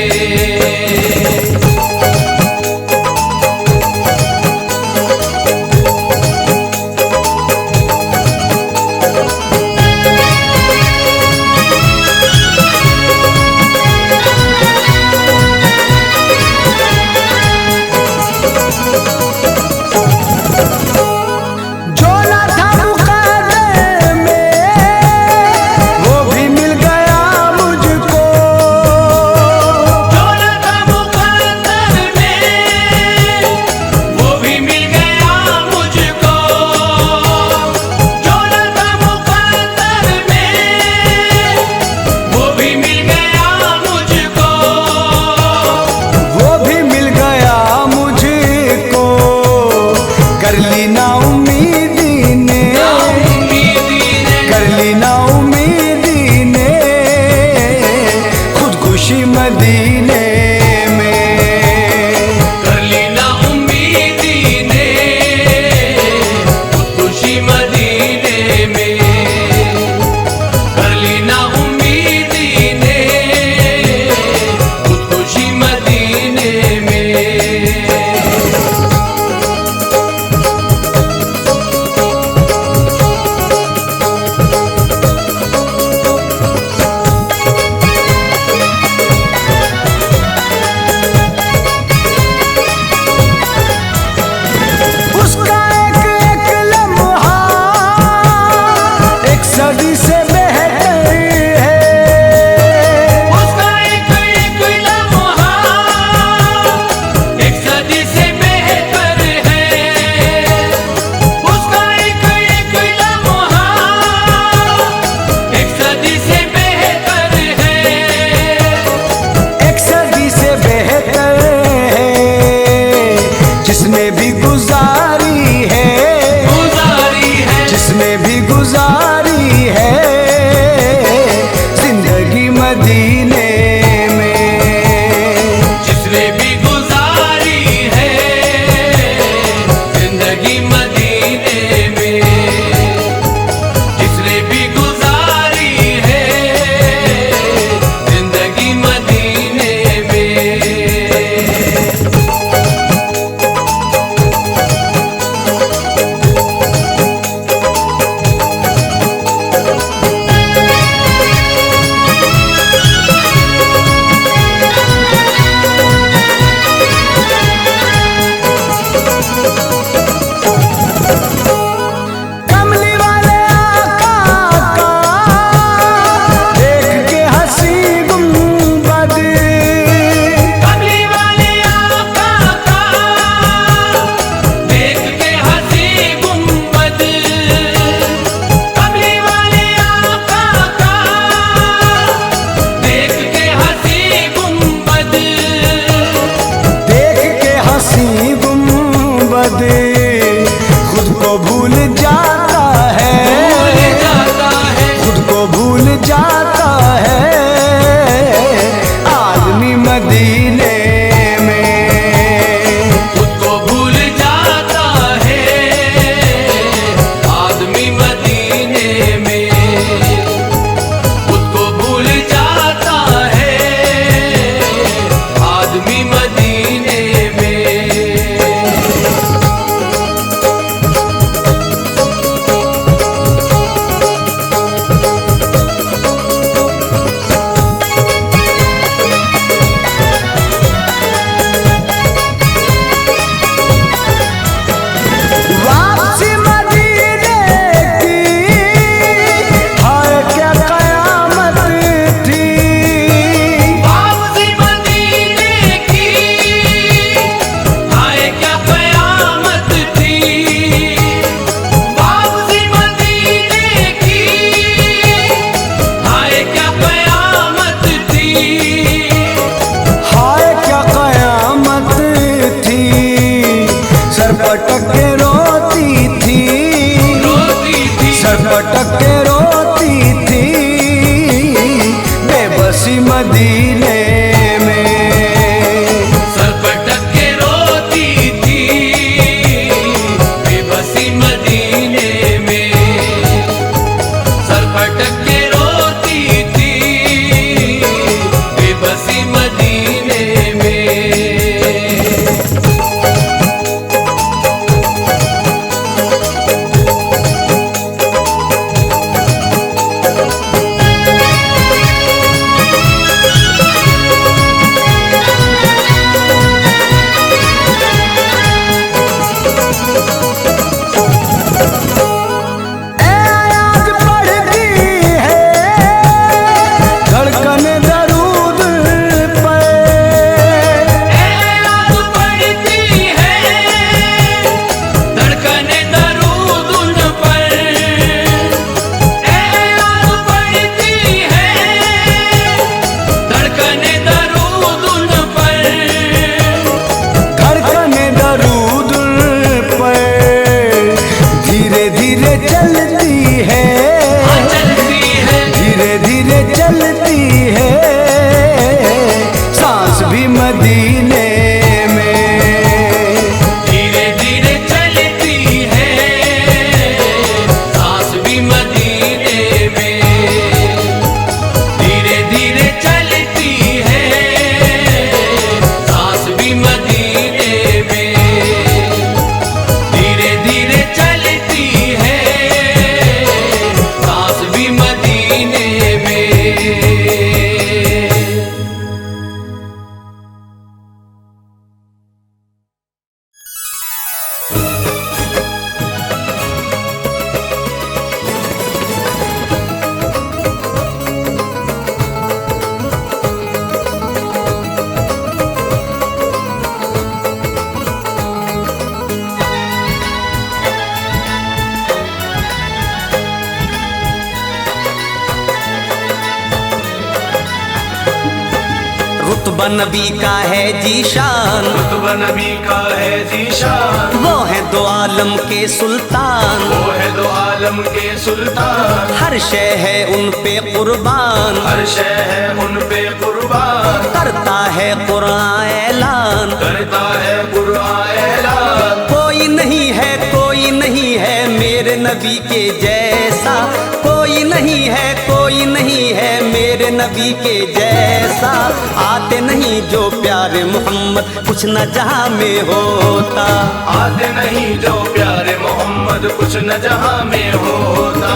नबी का है जीशान, रुतबा नबी का है जीशान, वो है दो आलम के सुल्तान, वो है दो आलम के सुल्तान, हर शय है उन पे कुर्बान, हर शय है उन पे कुर्बान, करता है कुरान ऐलान, करता है कुरान ऐलान। कोई नहीं है, कोई नहीं है मेरे नबी के जैसा, कोई नहीं है, कोई नहीं है मेरे नबी के जैसा, आते नहीं जो प्यारे मोहम्मद कुछ न जहां में होता, आते नहीं जो प्यारे मोहम्मद कुछ न जहां में होता,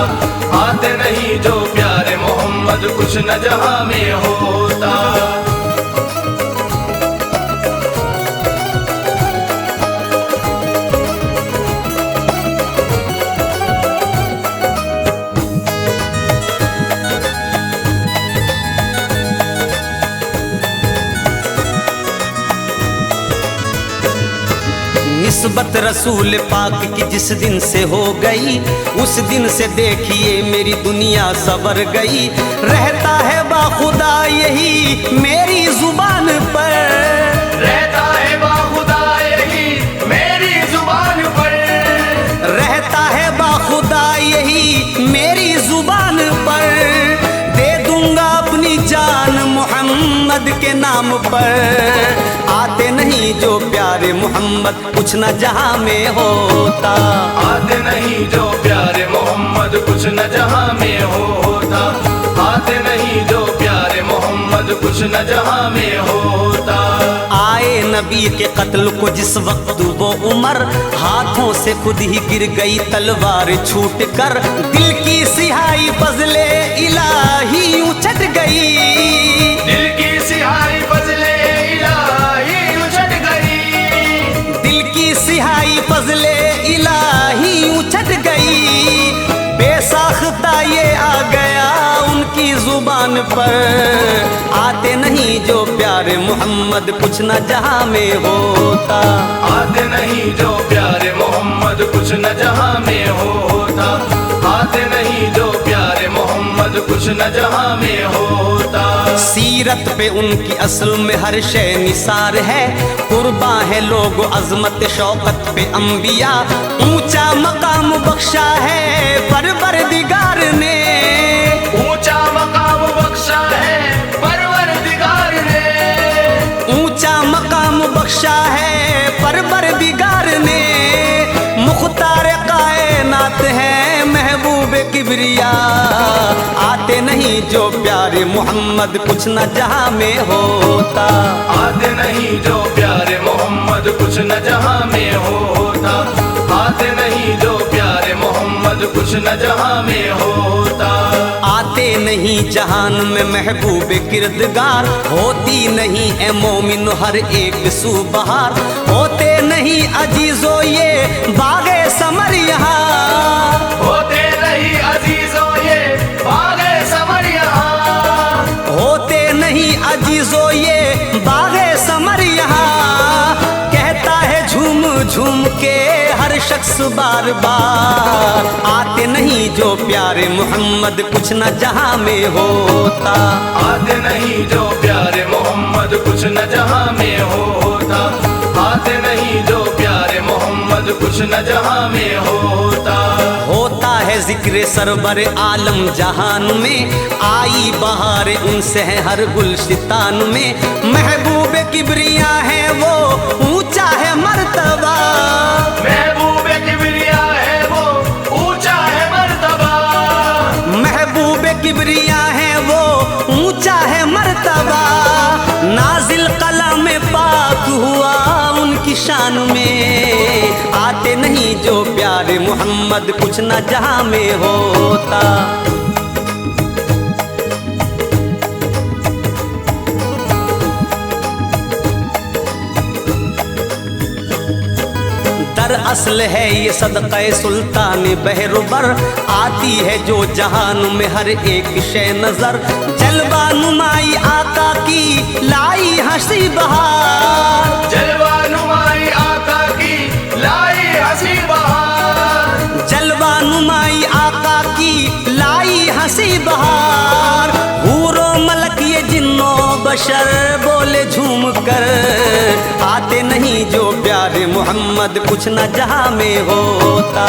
आते नहीं जो प्यारे मोहम्मद कुछ न जहां में होता। निस्बत रसूल पाक की जिस दिन से हो गई, उस दिन से देखिए मेरी दुनिया सवर गई, रहता है बाखुदा यही मेरी जुबान पर, रहता है बाखुदा यही मेरी जुबान पर, रहता है बाखुदा यही मेरी जुबान पर, दे दूंगा अपनी जान मोहम्मद के नाम पर, आते नहीं जो प्यारे मोहम्मद कुछ न जहां में होता, आते नहीं जो प्यारे मोहम्मद कुछ न जहां में होता, आते नहीं जो प्यारे मोहम्मद कुछ न जहां में होता। आए नबी के कत्ल को जिस वक्त वो उमर, हाथों से खुद ही गिर गई तलवार छूट कर, दिल की सिहाई फजले इलाही उछट गई, दिल की सिहाई फजले इलाही उछट गई, दिल की सिहाई फजले इलाही उछट गई, बेसाख्ता ये आ गया उनकी जुबान पर, आते नहीं जो प्यारे मोहम्मद कुछ न जहां में होता, आते नहीं जो प्यारे मोहम्मद कुछ न जहां में होता, आते नहीं जो प्यारे मोहम्मद कुछ न जहां में होता। सीरत पे उनकी असल में हर शय निसार है, कुर्बा है लोग अजमत शौकत पे अंबिया, ऊंचा मकाम बख्शा है परवरदिगार ने, ऊंचा मकाम बख्शा है परवरदिगार ने, ऊंचा मकाम बख्शा है परवरदिगार ने, मुख्तार कायनात है महबूब किबरिया, आते नहीं जो प्यारे मोहम्मद कुछ न जहां में होता, आते नहीं जो प्यारे मोहम्मद कुछ न जहां में होता, आते नहीं जो प्यारे मोहम्मद कुछ न जहां में होता। आते नहीं जहान में महबूब किरदगार, होती नहीं ए मोमिन हर एक सुबहार, होते नहीं अजीजो ये बागे समर यहाँ, होते नहीं अजीजों ये बागे समर यहाँ, होते नहीं अजीजो ये बागे समर यहाँ, कहता है झूम झूम के हर शख्स बार बार, आते नहीं जो प्यारे मोहम्मद कुछ न जहां में होता, आते नहीं जो प्यारे मोहम्मद कुछ न जहां में होता, आते नहीं जो प्यारे मोहम्मद कुछ न जहां में होता। होता है जिक्र सरबर आलम जहान में, आई बहार उनसे है हर गुलशितान में, महबूब किबरिया है वो ऊंचा है मर्तबा, महबूब किबरिया है वो ऊंचा है मर्तबा, महबूब किबरिया है वो ऊंचा है मर्तबा, नाजिल कलाम पाक हुआ उनकी शान में, आते नहीं जो प्यारे मोहम्मद कुछ न जहां में होता, दरअसल है ये सदक़े सुल्तान बहरुबर, आती है जो जहान में हर एक शय नजर, जलवा नुमाई आका की लाई हंसी बहार, जलवा नुमाई आका की लाई हंसी बहार, जलवा नुमाई आका की लाई हंसी बहार, हूरो मलक ये जिन्नो बशर बोले झूम मगर आते नहीं जो प्यारे मोहम्मद कुछ न जहां में होता।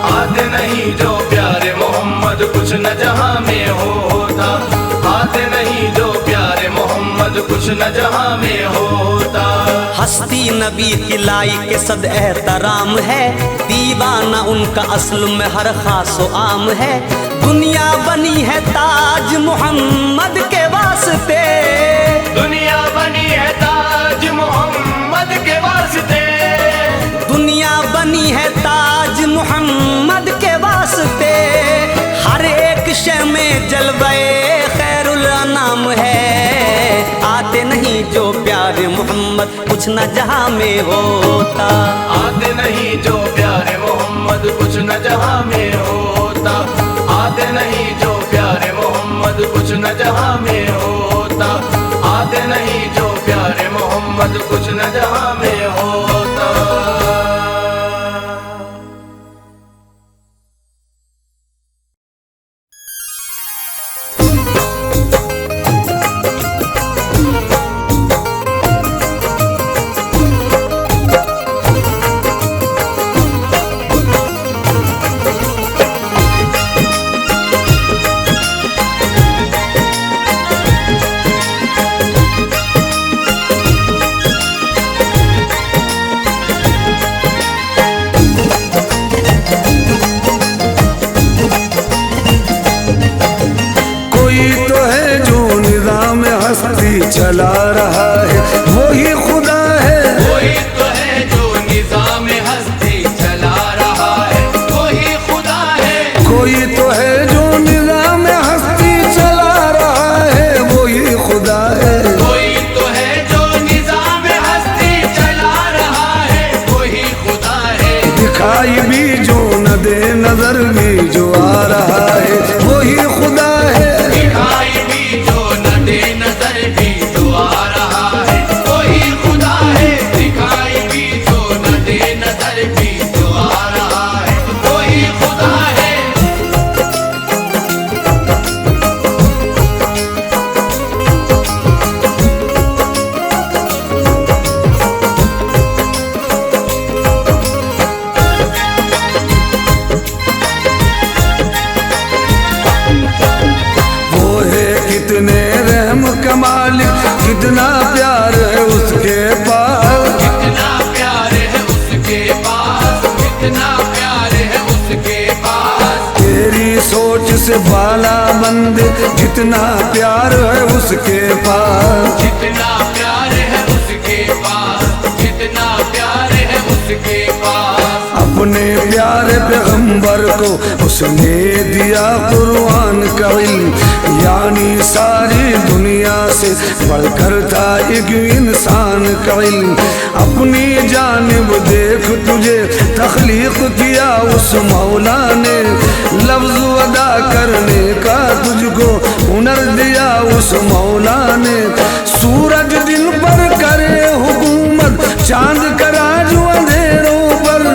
आते नहीं जो प्यारे मोहम्मद कुछ न जहां में होता। आते नहीं जो प्यारे मोहम्मद कुछ न जहां में होता। हस्ती नबी की लाई के सद एहतराम है, दीवाना उनका असल में हर खास व आम है। दुनिया बनी है ताज मोहम्मद के वास्ते, दुनिया बनी है ताज मोहम्मद के वास्ते। दुनिया बनी है ताज मोहम्मद के वास्ते। हर एक शय में जलवे खैरुल अनाम है। आते नहीं जो प्यारे मोहम्मद कुछ न जहां में होता। आते नहीं जो प्यारे मोहम्मद कुछ न जहां में होता। आते नहीं जो प्यारे मोहम्मद कुछ न जहां में होता। आते नहीं जो प्यारे मोहम्मद कुछ न जहां में होता। चला रहा है वही खुदा है। वही तो है जो निजाम हस्ती चला रहा है, वही खुदा है। कोई तो है जो निजाम हस्ती चला रहा है वही खुदा है। कोई तो है जो निजाम हस्ती चला रहा है, वही खुदा है। दिखाई भी जो न दे नजर भी जो आ रहा है वही खुदा है। दिखाई भी जो न दे नजर भी जो आ रहा है, वही खुदा है। दिखाई भी जो न दे नजर भी जो आ रहा है, वही खुदा है। कितने रहम का मालिक कितना प्यार है उसके पास। कितना प्यार है उसके पास, कितना प्यार है उसके पास। तेरी सोच से बाला बंद जितना प्यार है उसके पास। जितना प्यार है उसके पास, जितना प्यार है उसके पास। अपने प्यारे पैगंबर को उसने दिया कुरान का इल्म, यानी सारी दुनिया से बढ़कर था एक इंसान का इल्म। अपनी जानिब देख तुझे तख्लीक किया उस मौला ने, लफ्ज अदा करने का तुझको हुनर दिया उस मौला ने। सूरज दिन पर करे हुकूमत, चांद करा जो अंधेरों पर,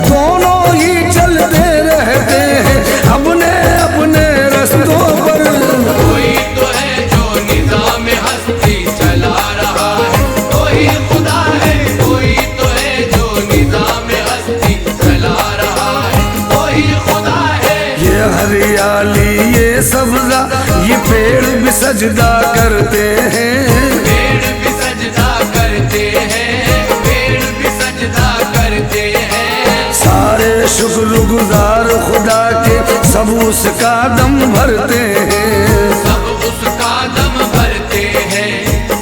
दोनों ही चलते रहते हैं अपने अपने रस्तों पर। कोई तो है जो निजाम हस्ती चला रहा है, वही खुदा है। कोई तो है जो निजाम हस्ती चला रहा है, वही खुदा है। ये हरियाली ये सब्जा ये पेड़ भी सजदा करते हैं। पेड़ भी सजदा करते हैं, पेड़ भी सजदा करते हैं। सारे शुक्रगुजार खुदा के सब उसका दम भरते हैं। सब उसका दम भरते हैं,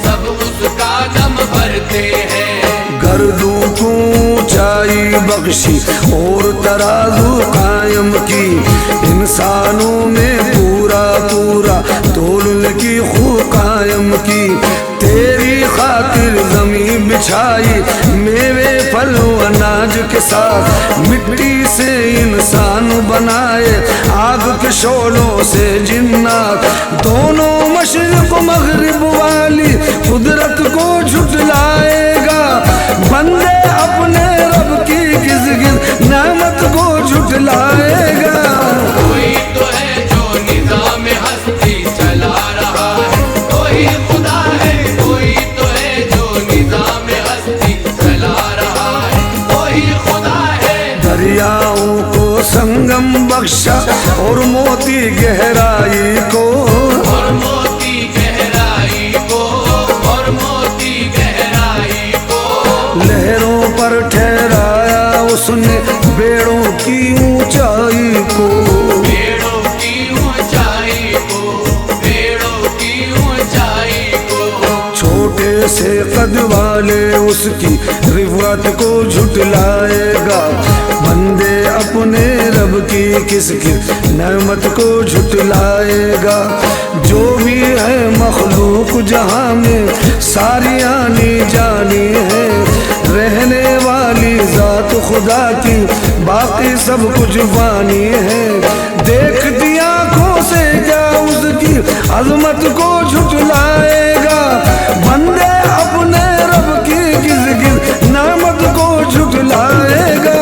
सब उसका दम भरते हैं। गर्दों को ऊंचाई बख्शी और तराजू कायम की, इंसानों में पूरा पूरा तोल की खूब कायम की। तेरी खातिर जमीन बिछाई मेवे फल अनाज के साथ, मिट्टी से इंसान बनाए आग के शोलों से जिन्नात। दोनों मशरिक मगरिब वाली कुदरत को झुटलाएगा, बंदे अपने रब की किस किस नामत को झुटलाएगा। कोई तो है जो निजाम हस्ती चला रहा है, वही खुदा है। कोई तो है जो निजाम संगम बख्शा और मोती गहराई को, और मोती गहराई को, और मोती गहराई को। लहरों पर ठहराया उसने बेड़ों की ऊंचाई को, बेड़ों की ऊंचाई को, बेड़ों की ऊंचाई को। छोटे से कद वाले उसकी रिफ़त को झुटलाएगा, बंदे अपने रब की किसकी नेमत को झुटलाएगा। जो भी है मखलूक जहां में सारी आनी जानी है, रहने वाली जात खुदा की बाकी सब कुछ फानी है। देख दिया आँखों से क्या उसकी अजमत को झुटलाएगा, बंदे अपने रब की किस किस नेमत को झुटलाएगा।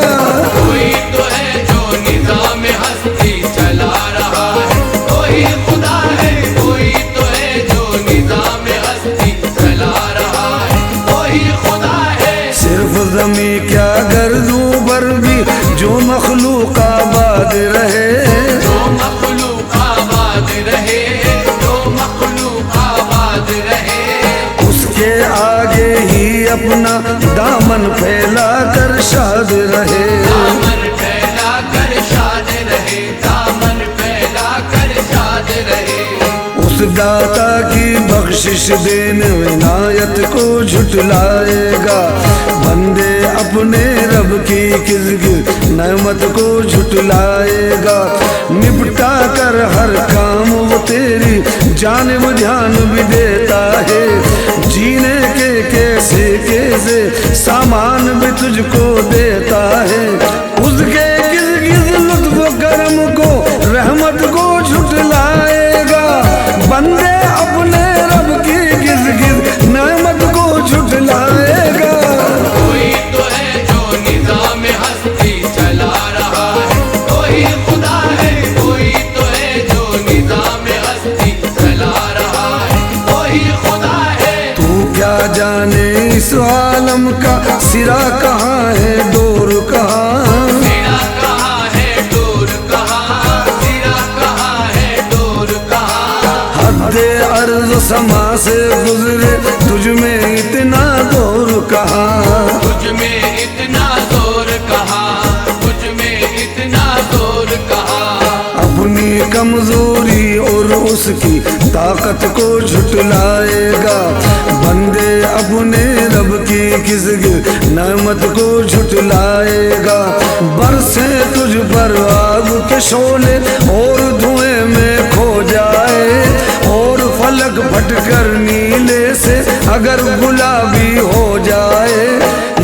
कोई तो है जो निज़ाम हस्ती चला रहा है, कोई खुदा है, कोई तो है जो निज़ाम हस्ती चला रहा है, कोई खुदा है। सिर्फ ज़मी क्या गर्दों पर भी जो मखलूक आबाद रहे, जो मखलूक आबाद रहे, जो मखलूक आबाद रहे। उसके आगे ही अपना दामन फैला कर शाद रहे। दामन फैला कर शाद रहे, दामन फैला कर शाद रहे। उस दाता की बख्शिश देने इनायत को झुटलाएगा, बंदे अपने रब की किसकी नेमत को झुटलाएगा। निपटा कर हर काम वो तेरी जानिब ध्यान भी देता है, जीने के कैसे कैसे सामान भी तुझको देता है। उसके किस किस लुत्फ करम को रहमत को झुटलाएगा, बंदे अपने रब की किस किस नेमत को झुटलाएगा। कोई तो है जो निज़ाम हस्ती चला रहा है, कोई खुदा है, कोई तो है जो निज़ाम हस्ती चला रहा है, कोई खुदा है। तू क्या जाने इस आलम का सिरा कहाँ है डोर कहाँ, सिरा कहाँ है डोर कहाँ, सिरा कहाँ है डोर कहाँ। हद्दे अर्ज़ समा से गुजरे तुझ में इतना दौर कहाँ, तुझ में इतना जोर कहाँ, तुझ में इतना जोर कहाँ। अपनी कमजोरी और उसकी ताकत को झुटलाएगा, बंदे अपने रब की किसकी नेमत को झुटलाएगा। बरसे तुझ पर आग के शोले और धुएं में खो जाए, और फलक फटकर नीले से अगर गुलाबी हो जाए।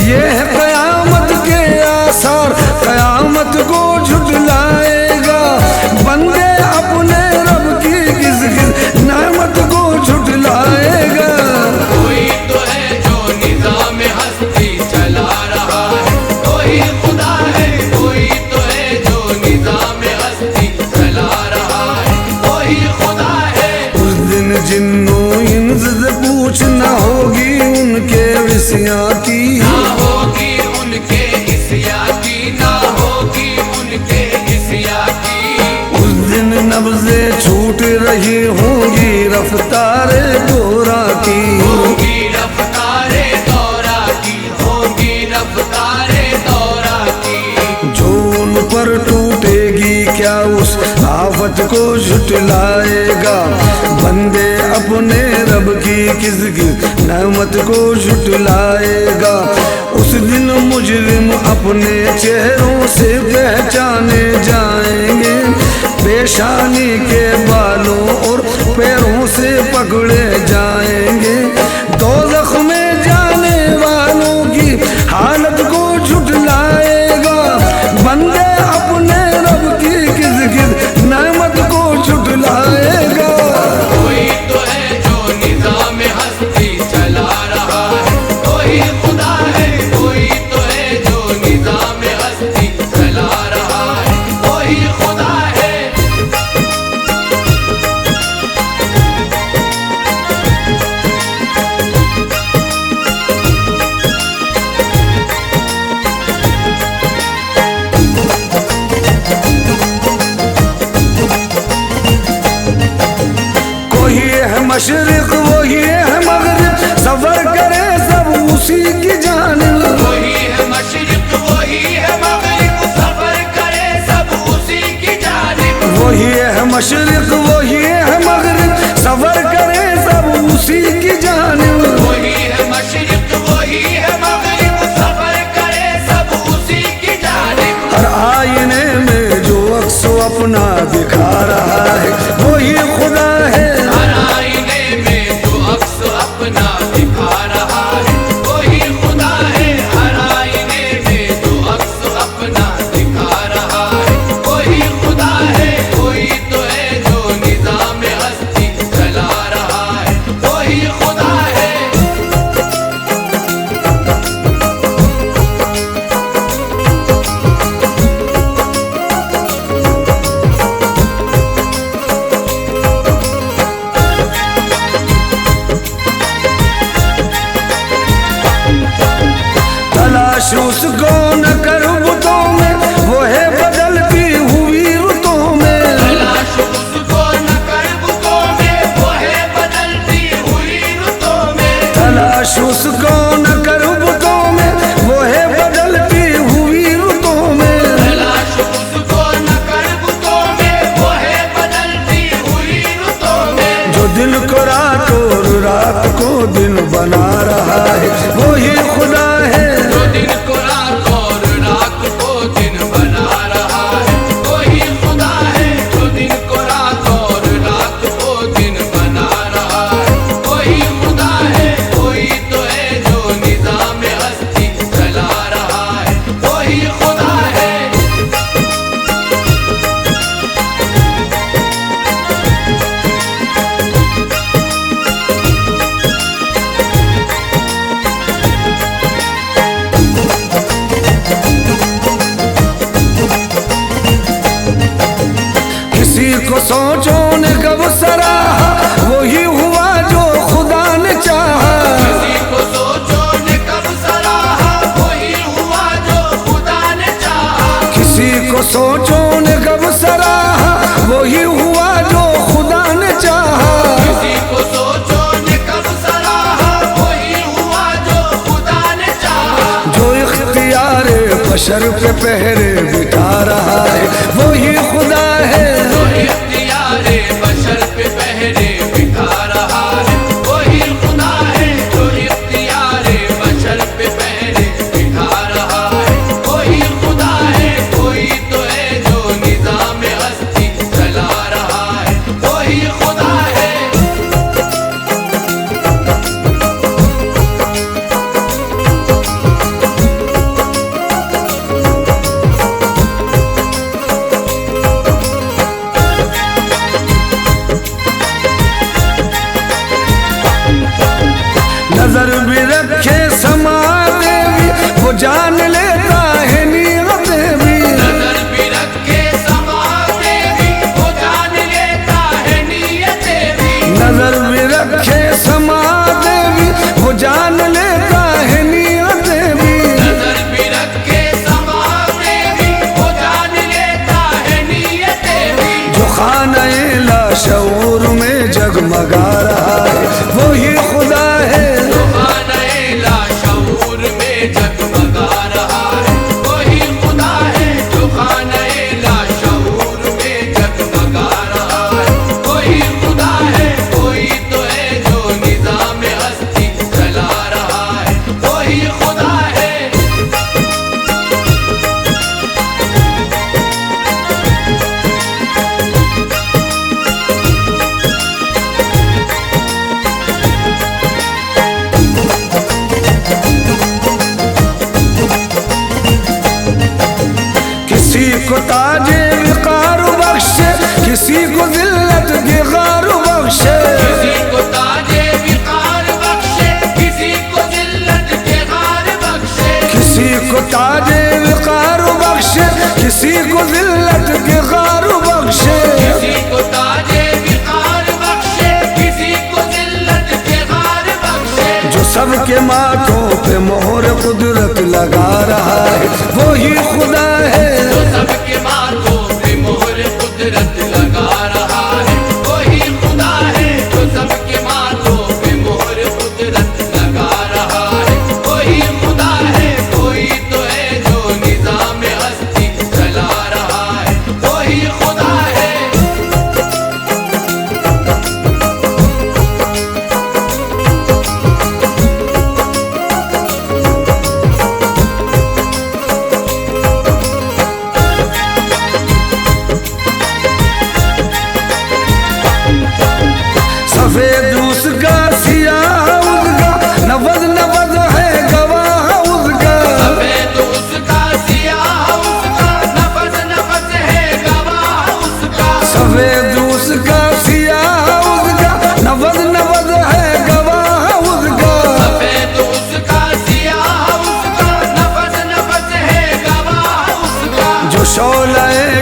ये है कयामत के आसार, कयामत को झुटलाएगा, बंदे अपने रब की किस किस नेमत को झुटलाएगा। कोई तो है जो निज़ाम हस्ती चला रहा है, कोई खुदा है, कोई तो है जो निज़ाम हस्ती चला रहा है, कोई खुदा है। उस दिन जिन्नों इंस से पूछना होगी उनके विषया की, ना होगी उनके हिस्या की, ना होगी उनके हिस्या की। उस दिन नब्ज़े छूट रही होंगी रफ्तारे दौरा की, होगी रफ्तारे दौरा की, होगी रफ्तारे दौरा की। जो उन पर टूटेगी क्या उस आफत को झुटलाएगा, बंदे अपने रब की किसकी नेमत को झुटलाएगा। उस दिन मुजरिम अपने चेहरों से पहचाने जाएंगे, पेशानी के बालों और पैरों से पकड़े जाएंगे। दोज़ख में जाने वालों की हालत को झुटलाएगा, बंदे अपने रब की किस किस नेमत को झुटलाएगा। कोई तो है जो निज़ाम हस्ती चला रहा है, कोई खुदा है, कोई तो है जो निज़ाम हस्ती चला मशरिक वही है मगरिब, सफर करे सब उसी की जानिब। वही है मशरिक वही है मगरिब, सफर करे सब उसी की जानिब। वही है मशरिक वही है मगरिब, सफर करे सब उसी की जानिब। वही है मशरिक वही है मगरिब, सफर करे सब उसी की जानिब। हर आईने में जो अक्स अपना दिखा रहा है वही खुदा है। हर आईने में जो अक्स अपना दिखा रहा है वही खुदा है। हर आईने में जो अक्स अपना दिखा रहा है वही खुदा है। कोई तो है जो निज़ाम हस्ती चला रहा है वही खुदा है। तलाश उसको न कर बुतों में, वो है बदलती हुई रुतों में। तलाश उसको न कर बुतों में, वो है बदलती हुई रुतों में। तलाश उसको न कर बुतों में, वो है बदलती हुई रुतों में। तलाश उसको न कर बुतों में, वो है बदलती हुई रुतों में। जो दिन को रात और रात को दिन बना रहा है वही खुदा है। जो दिन को रात और रात को दिन बना रहा है वही खुदा है। जो दिन को रात और रात को दिन बना रहा है वही खुदा है। कोई तो है जो निज़ाम हस्ती चला रहा है वही खुदा है। किसी को सोचो ने कब सराहा वही हुआ जो खुदा ने चाहा। किसी को सोचो ने कब सराहा वही हुआ जो खुदा ने चाहा। किसी को सोचो ने कब सराहा वही हुआ जो खुदा ने चाहा। किसी को सोचो ने कब सराहा वही हुआ जो खुदा ने चाहा। जो इख्तियार बशर पे पहरे बिठा रहा है वही खुदा है। जो इख्तियारे बशर पे पहरे बिठा रहा है वही खुदा है। जो इख्तियारे बशर पे पहरे बिठा रहा है वही खुदा है। कोई तो है जो निज़ाम हस्ती चला रहा है वही खुदा है। नजर भी रखे समाते भी वो जान लेता है नियतें भी। नजर भी रखे समाते भी वो जान लेता है नियतें भी। नजर भी रखे समाते भी वो जान लेता है नियतें भी। नजर भी रखे समाते भी वो जान लेता है नियतें भी। जो खाने लाशऊर में जगमगा रहा है वही खुदा है। जो खाने लाशऊर में जगमगा रहा है वही खुदा है। जो खाने लाशऊर में जगमगा रहा है वही खुदा है। कोई तो है जो निज़ाम हस्ती चला रहा है वही खुदा है। किसी को ताजे विकार बख्शे, किसी को जिल्लत के गार बख्शे। किसी को ताजे विकार बख्शे, किसी को जिल्लत के गार बख्शे। किसी को ताजे विकार बख्शे, किसी को जिल्लत के गार बख्शे। किसी को ताजे विकार बख्शे, किसी को जिल्लत के गार बख्शे। जो सबके माथों पे मोहर कुदरत लगा रहा है वही खुदा है। जो सबके माथों पे मोहर कुदरत लगा रहा है वही खुदा है। जो सबके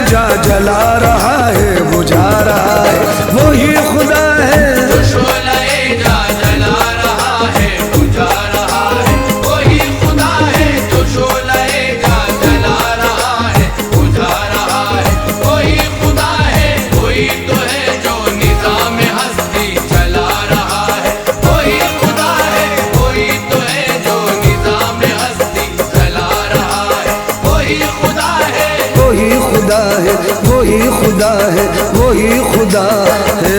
बुझा जला रहा है, बुझा रहा है, वही खुदा है। जो शोलाए जा जला रहा है, बुझा रहा है, वही खुदा है। जो शोलाए जा जला रहा है, बुझा रहा है, वही खुदा है। वही तो है जो निज़ाम हस्ती चला रहा है, वही खुदा है। वही तो है जो निज़ाम हस्ती चला रहा है, वही खुदा है। वही खुदा है, वही खुदा है, वही खुदा है।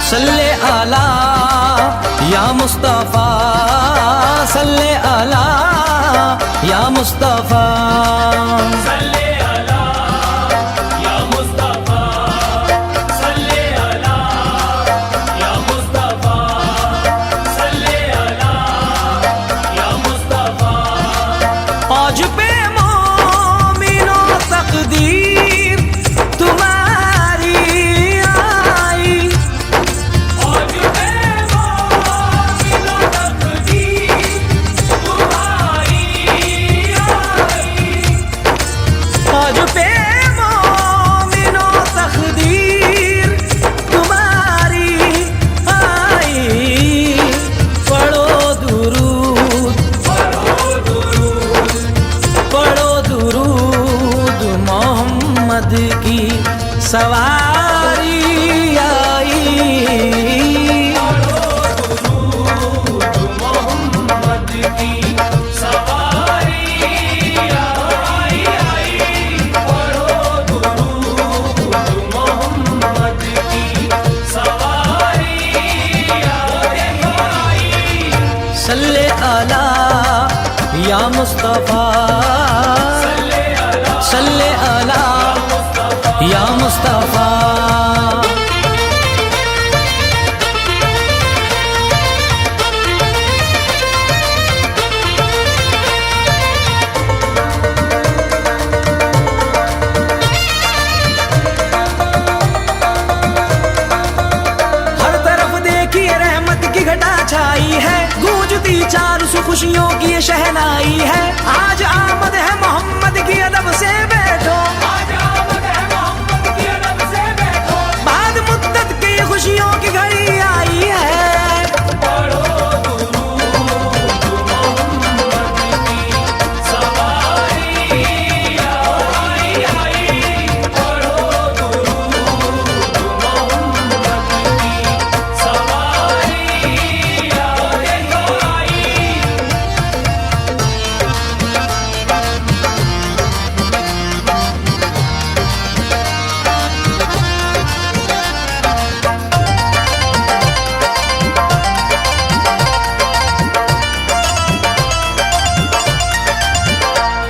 सल्ले आला या मुस्तफा, सल्ले आला या मुस्तफा, सल्ले अला या मुस्तफा, सल्ले अला या मुस्तफा, सल्ले अला या मुस्तफा। आज पे मोमिनो तकदीर तुम्हारी आई, आज पे मोमिनो तकदीर तुम्हारी आई, आज पे मोमिनो तकदीर तुम्हारी आई। पढ़ो दुरूद, पढ़ो दुरूद, मोहम्मद की सवारी आई। मोहम्मद की सवारी आई आई। पढ़ो दुरूद मोहम्मद की सवारी आई। सल्ले आला या मुस्तफा, सल्ले आला या मुस्तफा। हर तरफ देखिए रहमत की घटा छाई है, गूंजती चार सौ खुशियों की ये शहनाई है। आज आमद है मोहम्मद की अदब से बैठो, आज आमद है मोहम्मद की अदब से बैठो। बाद मुद्दत की ये खुशियों की घड़ी आई है। पढ़ो दुरूद मोहम्मद की सवारी आई आई। पढ़ो दुरूद मोहम्मद की सवारी आई।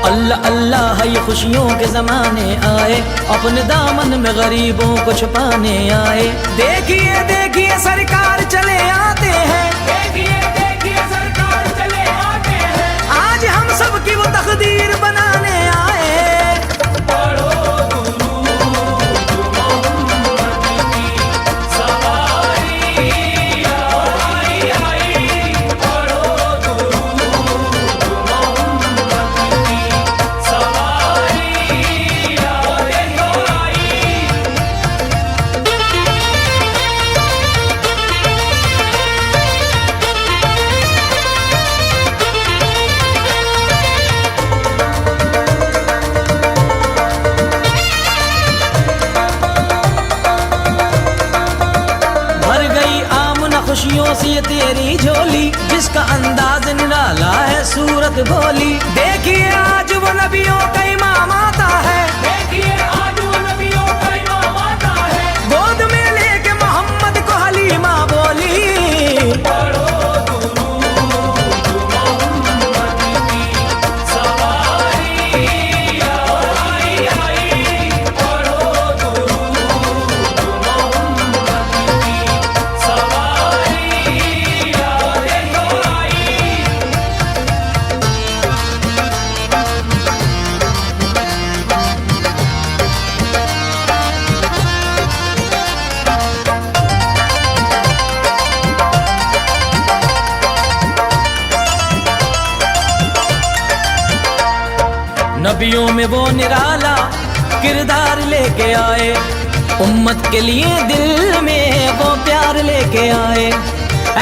अल्लाह अल्लाह ये खुशियों के जमाने आए, अपने दामन में गरीबों को छुपाने आए। देखिए देखिए सरकार चले आते हैं, देखिए देखिए सरकार चले आते हैं। आज हम सब की वो तकदीर बनाने आए। पढ़ो दुरूद मोहम्मद की सवारी आई आई। पढ़ो दुरूद मोहम्मद की सवारी आई। खुशियों से ये तेरी झोली, जिसका अंदाज निराला है सूरत भोली। देखिए आज वो नबियों का इमाम आता है, देखिए आज वो नबियों का इमाम आता है। गोद में लेके मोहम्मद को हलीमा बोली। पढ़ो दुरूद मोहम्मद की सवारी नबियों में वो निराला किरदार लेके आए, उम्मत के लिए दिल में वो प्यार लेके आए।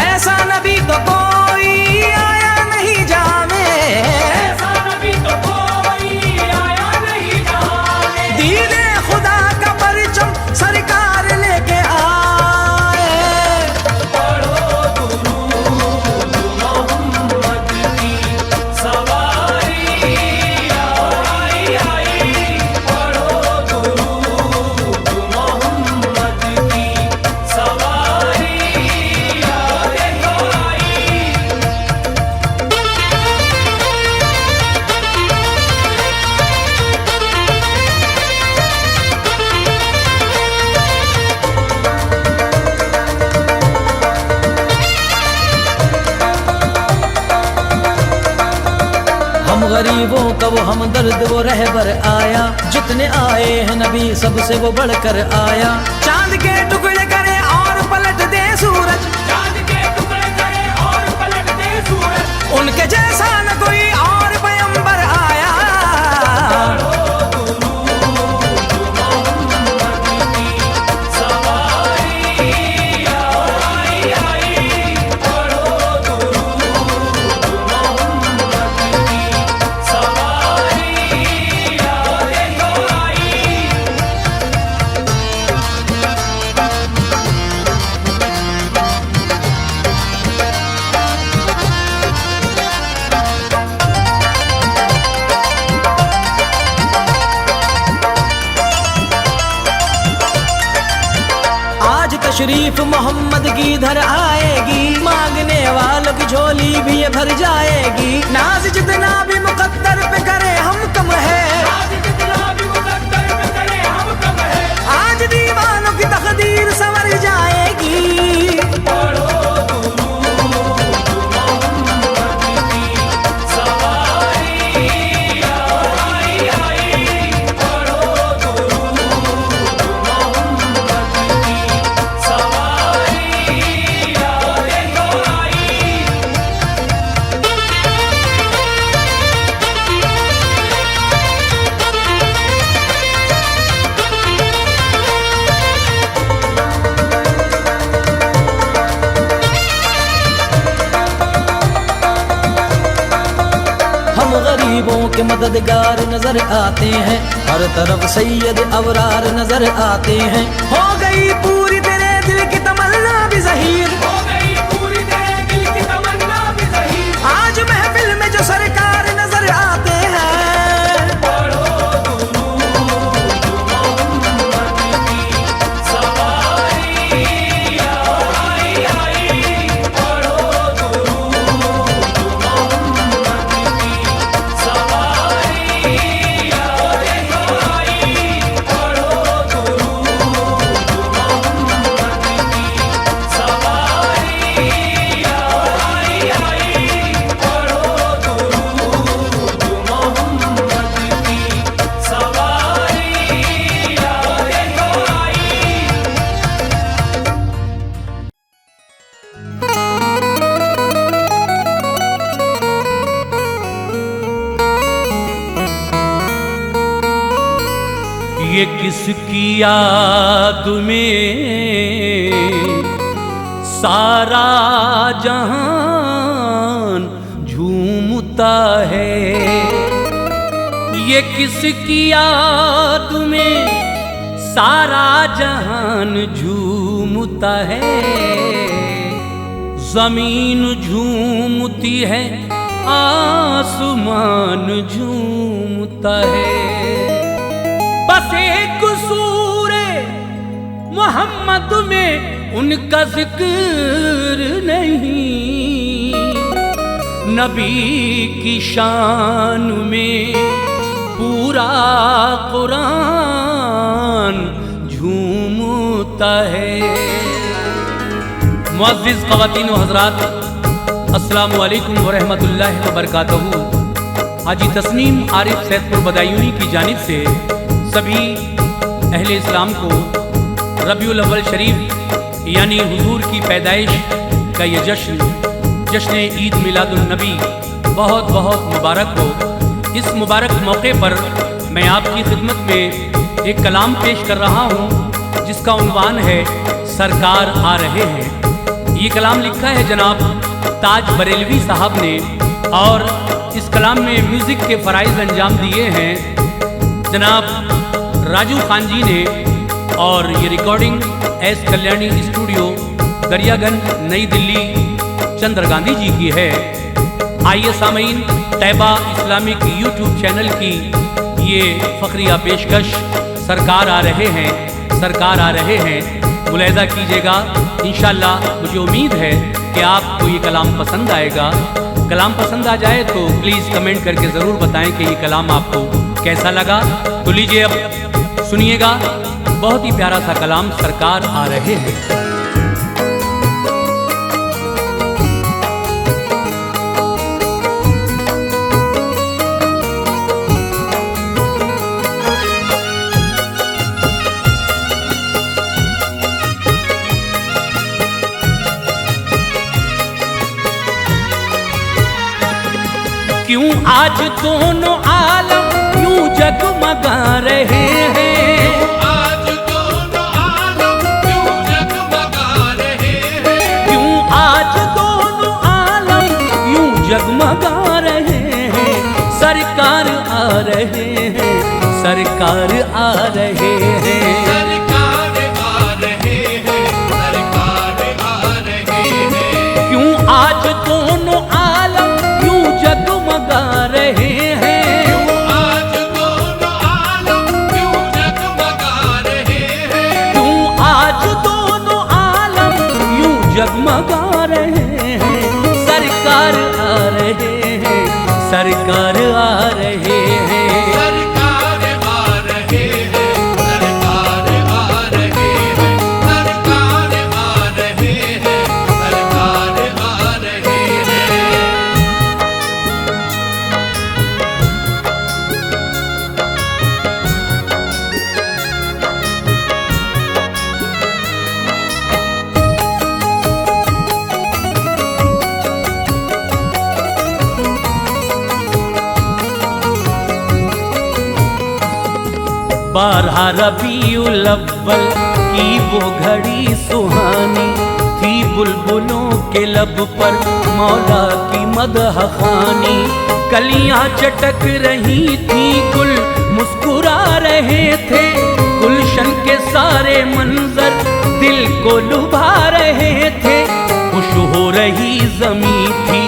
ऐसा नबी तो कोई आया नहीं जाने, ऐसा नबी तो कोई आया नहीं जाने। दीने खुदा का परचम सरकार लेके आए। पढ़ो दुरूद मोहम्मद की सवारी आई आई। पढ़ो दुरूद मोहम्मद की सवारी आई। हम गरीबों का वो हमदर्द वो रहबर आया, जितने आए हैं नबी सबसे वो बढ़कर आया। चांद के टुकड़े करे और पलट दे सूरज, चांद के टुकड़े करे और पलट दे सूरज। उनके जैसा न कोई और पैगंबर आया। आज तशरीफ मोहम्मद की इधर आएगी, मांगने वालों की झोली भी ये भर जाएगी। नाज जितना भी मुकद्दर पे करे हम कम है, आज जितना भी मुकद्दर पे करे हम कम है। आज दीवानों की तकदीर संवर जाएगी। पढ़ो दुरूद मोहम्मद की सवारी आई आई। पढ़ो दुरूद मोहम्मद की सवारी आई। हम गरीबों के मददगार नजर आते हैं, हर तरफ सैयद अबरार नजर आते हैं। हो गई पूरी तेरे दिल की तमन्ना भी ज़हीर, हो गई पूरी तेरे दिल की तमन्ना भी ज़हीर। आज महफिल में जो सरकार नजर आते हैं। पढ़ो दुरूद मोहम्मद की सवारी आई आई। पढ़ो दुरूद मोहम्मद की सवारी आई। पढ़ो दुरूद मोहम्मद की सवारी आई आई। पढ़ो दुरूद मोहम्मद की सवारी आई। ये किसकी याद में सारा जहान झूमता है। ये किसकी याद में सारा जहान झूमता है। जमीन झूमती है, आसमान झूमता है। बस एक सूरे मोहम्मद में उनका जिक्र नहीं। नबी की शान में पूरा कुरान झूमता है। मुअज़्ज़िज़ ख़वातीन व हज़रात, अस्सलामु अलैकुम व रहमतुल्लाहि व बरकातहू। हाजी तस्नीम आरिफ सैदपुर बदायूनी की जानिब से सभी अहले इस्लाम को रबीउल अव्वल शरीफ यानी हुजूर की पैदाइश का ये जश्न ईद मिलादुन नबी बहुत बहुत मुबारक हो। इस मुबारक मौके पर मैं आपकी खिदमत में एक कलाम पेश कर रहा हूँ जिसका उन्वान है सरकार आ रहे हैं। ये कलाम लिखा है जनाब ताज बरेलवी साहब ने और इस कलाम में म्यूज़िक के फ़राइज़ अंजाम दिए हैं जनाब राजू खान जी ने और ये रिकॉर्डिंग एस कल्याणी स्टूडियो गरियागंज नई दिल्ली चंद्र गांधी जी की है। आइए सामीन, तैबा इस्लामिक यूट्यूब चैनल की ये फ़खरिया पेशकश सरकार आ रहे हैं, सरकार आ रहे हैं, मुलाहिज़ा कीजिएगा। इंशाअल्लाह मुझे उम्मीद है कि आपको ये कलाम पसंद आएगा। कलाम पसंद आ जाए तो प्लीज़ कमेंट करके ज़रूर बताएं कि ये कलाम आपको कैसा लगा। तो लीजिए अब सुनिएगा, बहुत ही प्यारा सा कलाम सरकार आ रहे हैं। क्यों आज दोनों आलम यूं जगमगा रहे हैं, आज दोनों आलम क्यों जगमगा रहे हैं, क्यों आज दोनों आलम यूं जगमगा रहे हैं। सरकार आ रहे हैं, सरकार आ रहे हैं, सरकार आ रहे हैं, सरकार आ रहे हैं, क्यों आज दोनों आलम यूं जगमगा रहे हैं। आज दोनों आलम क्यों जगमगा रहे हैं, क्यों आज दोनों आलम यूं जगमगा रहे हैं। सरकार आ रहे हैं, सरकार आ रहे हैं, सरकार आ रहे हैं, सरकार आ रहे हैं, सरकार आ रहे हैं, सरकार आ रहे हैं। बारह रबीउल अव्वल की वो घड़ी सुहानी थी, बुलबुलों के लब पर मौला की मदह खानी। कलियां चटक रही थी, गुल मुस्कुरा रहे थे, गुलशन के सारे मंजर दिल को लुभा रहे थे। खुश हो रही ज़मीं थी,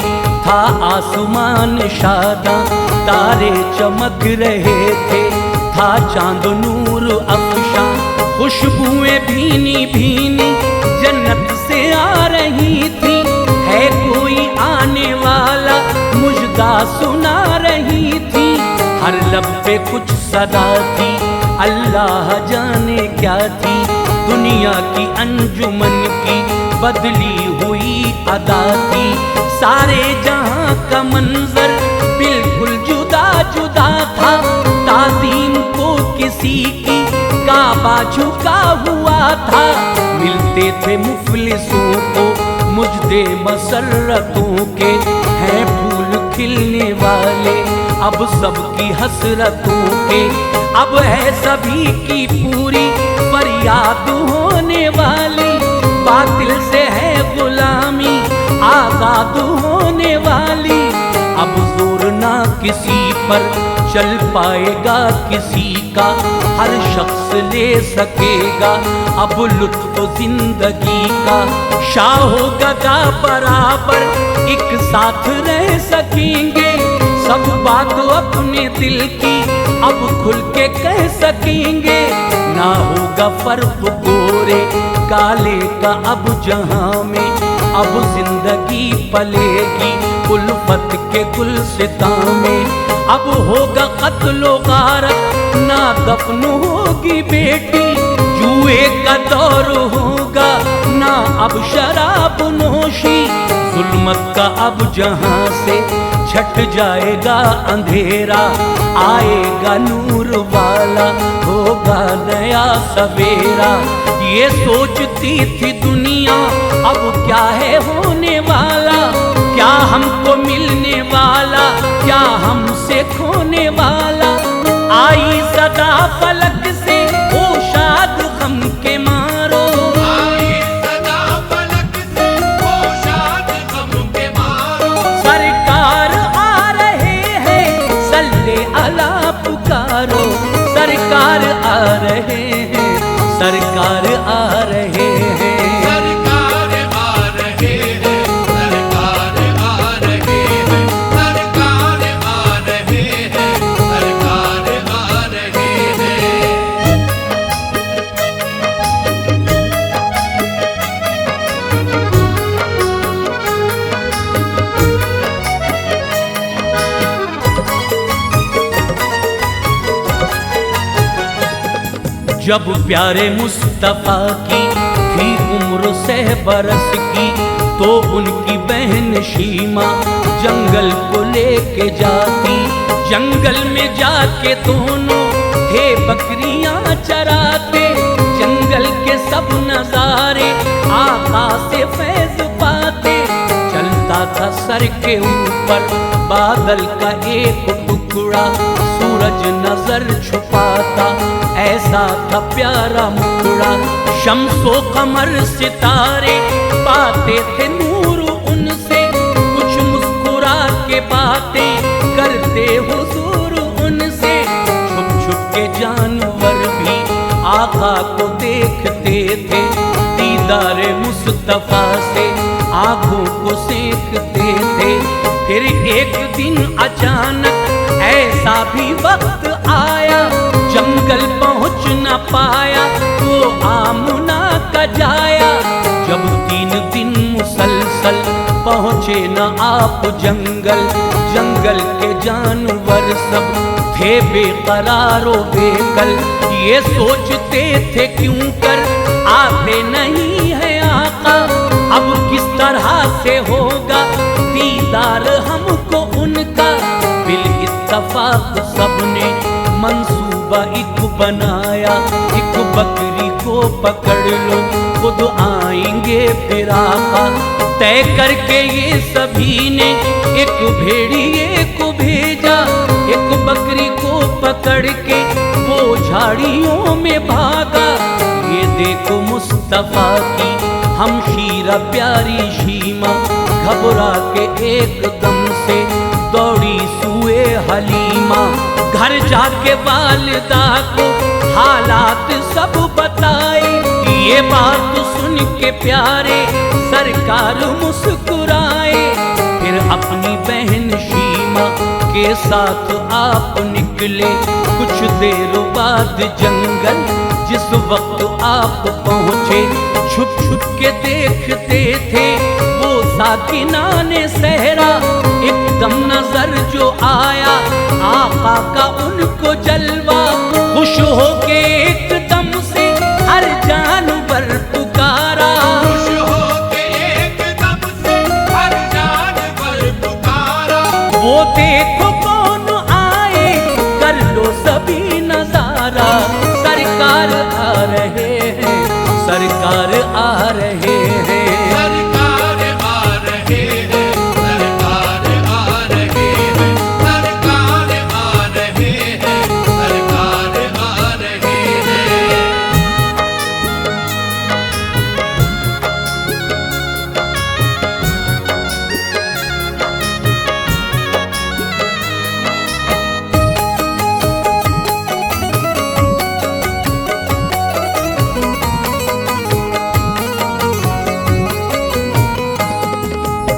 था आसमान शादा, तारे चमक रहे थे, था चांद नूर अफशा। खुशबुएं भीनी भीनी जन्नत से आ रही थी, है कोई आने वाला मुझदा सुना रही थी। हर लब पे कुछ सदा थी, अल्लाह जाने क्या थी। दुनिया की अंजुमन की बदली हुई अदा थी, सारे जहां का मंजर बिल्कुल जुदा जुदा था। ताज़ीम को किसी की काबा झुका हुआ था, मिलते थे मुफलिसों को मुजदे मसरतों के, हैं फूल खिलने वाले अब सबकी हसरतों के। अब है सभी की पूरी फरियाद होने वाली, बातिल से है गुलामी आजाद होने वाली। अब जोर ना किसी पर चल पाएगा किसी का, हर शख्स ले सकेगा अब लुत्फ जिंदगी का। शाहो गदा बराबर एक साथ रह सकेंगे, सब बात अपने दिल की अब खुल के कह सकेंगे। ना होगा फर्क गोरे काले का अब जहां में, अब जिंदगी पलेगी उल्फत के गुलसिता में। अब होगा कत्लो गारत, ना दफन होगी बेटी, जुए का दौर होगा ना अब शराब नोशी। जुल्मत का अब जहां से छट जाएगा अंधेरा, आएगा नूर वाला होगा नया सवेरा। ये सोचती थी दुनिया अब क्या है होने वाला, क्या हमको मिलने वाला क्या हमसे खोने सदा फलक से ओ शाद गम के मारो। आई सदा फलक से ओ शाद गम के मारो। सरकार आ रहे हैं सल्ले अला पुकारो। सरकार आ रहे हैं, सरकार आ रहे हैं। सरकार आ रहे हैं, सरकार आ रहे हैं, सरकार आ रहे हैं, सरकार आ रहे हैं। जब प्यारे मुस्तफा की थी उम्र 100 बरस की, तो उनकी बहन शीमा जंगल को लेके जाती। जंगल में जाके दोनों थे बकरियां चराते। जंगल के सब नजारे आका से फैज पाते। चलता था सर के ऊपर बादल का एक टुकड़ा, सूरज नजर छुपाता ऐसा था प्यारा मुखड़ा। शम्सो कमर सितारे पाते थे नूर उनसे, कुछ मुस्कुरा के बातें करते हुजूर उनसे। छुप छुप के जानवर भी आका को देखते थे, दीदार मुस्तफा से आंखों को सेकते थे। फिर एक दिन अचानक ऐसा भी वक्त आया, जंगल पहुंच न पाया वो आमुना का जाया। जब 3 दिन मुसलसल पहुंचे न आप जंगल, जंगल के जानवर सब थे बेकरारो बेकल। ये सोचते थे क्यों कर आते नहीं है आका, अब किस तरह से होगा दीदार हमको उनका। बिल इत्तफाक सबने मंसूबा एक बनाया, एक बकरी को पकड़ लो खुद आएंगे फिर आका। तय करके ये सभी ने एक भेड़िए को भेजा, एक बकरी को पकड़ के वो झाड़ियों में भागा। ये देखो मुस्तफा की हमशीरा प्यारी शीमा, घबरा के एकदम से दौड़ी सुए हलीमा। घर जाके वालिदा को हालात सब बताए, ये बात सुन के प्यारे सरकार मुस्कुराए। फिर अपनी बहन शीमा के साथ आप निकले, कुछ देर बाद जंगल जिस वक्त आप पहुँचे, छुप छुप के देखते थे वो साकिनाने सहरा। एकदम नजर जो आया आका का उनको जलवा, खुश होके एकदम से हर जानवर पुकारा। खुश होके एकदम से हर जानवर पुकारा। वो देखो कौन आए, कर लो सभी नजारा। सरकार आ रहे हैं, सरकार आ रहे हैं। सरकार आ रहे हैं, सरकार आ रहे हैं, सरकार आ रहे हैं, सरकार आ रहे हैं।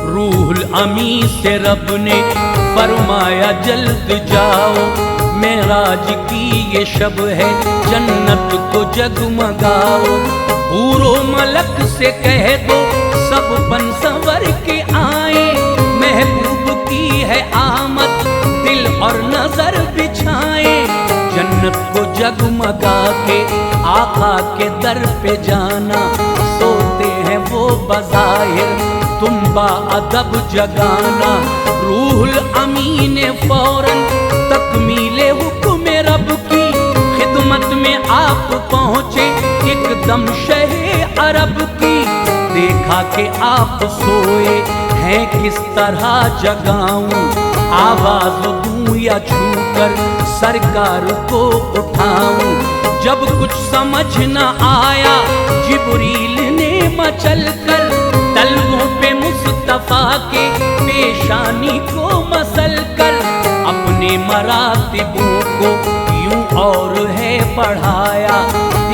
रूहुल अमी से रब ने फरमाया जल्द जाओ, मेराज की ये शब है जन्नत को जगमगाओ। हूरो मलक से कह दो सब बन संवर के आए, महबूब की है आमद दिल और नजर बिछाए। जन्नत को जगमगा के आका के दर पे जाना, सोते हैं वो बज़ाहिर तुम बाअदब जगाना। रूहुल अमी ने फौरन तकमीले हुक्म रब की खिदमत में आप पहुँचे, एकदम शहे अरब की। देखा कि आप सोए हैं किस तरह जगाऊं, आवाज दूं या छूकर सरकार को उठाऊं। जब कुछ समझ न आया जिब्रील ने मचल कर तलवों पे मुस्तफा के पेशानी को मसल कर अपने मरातिबों को यूं और है बढ़ाया।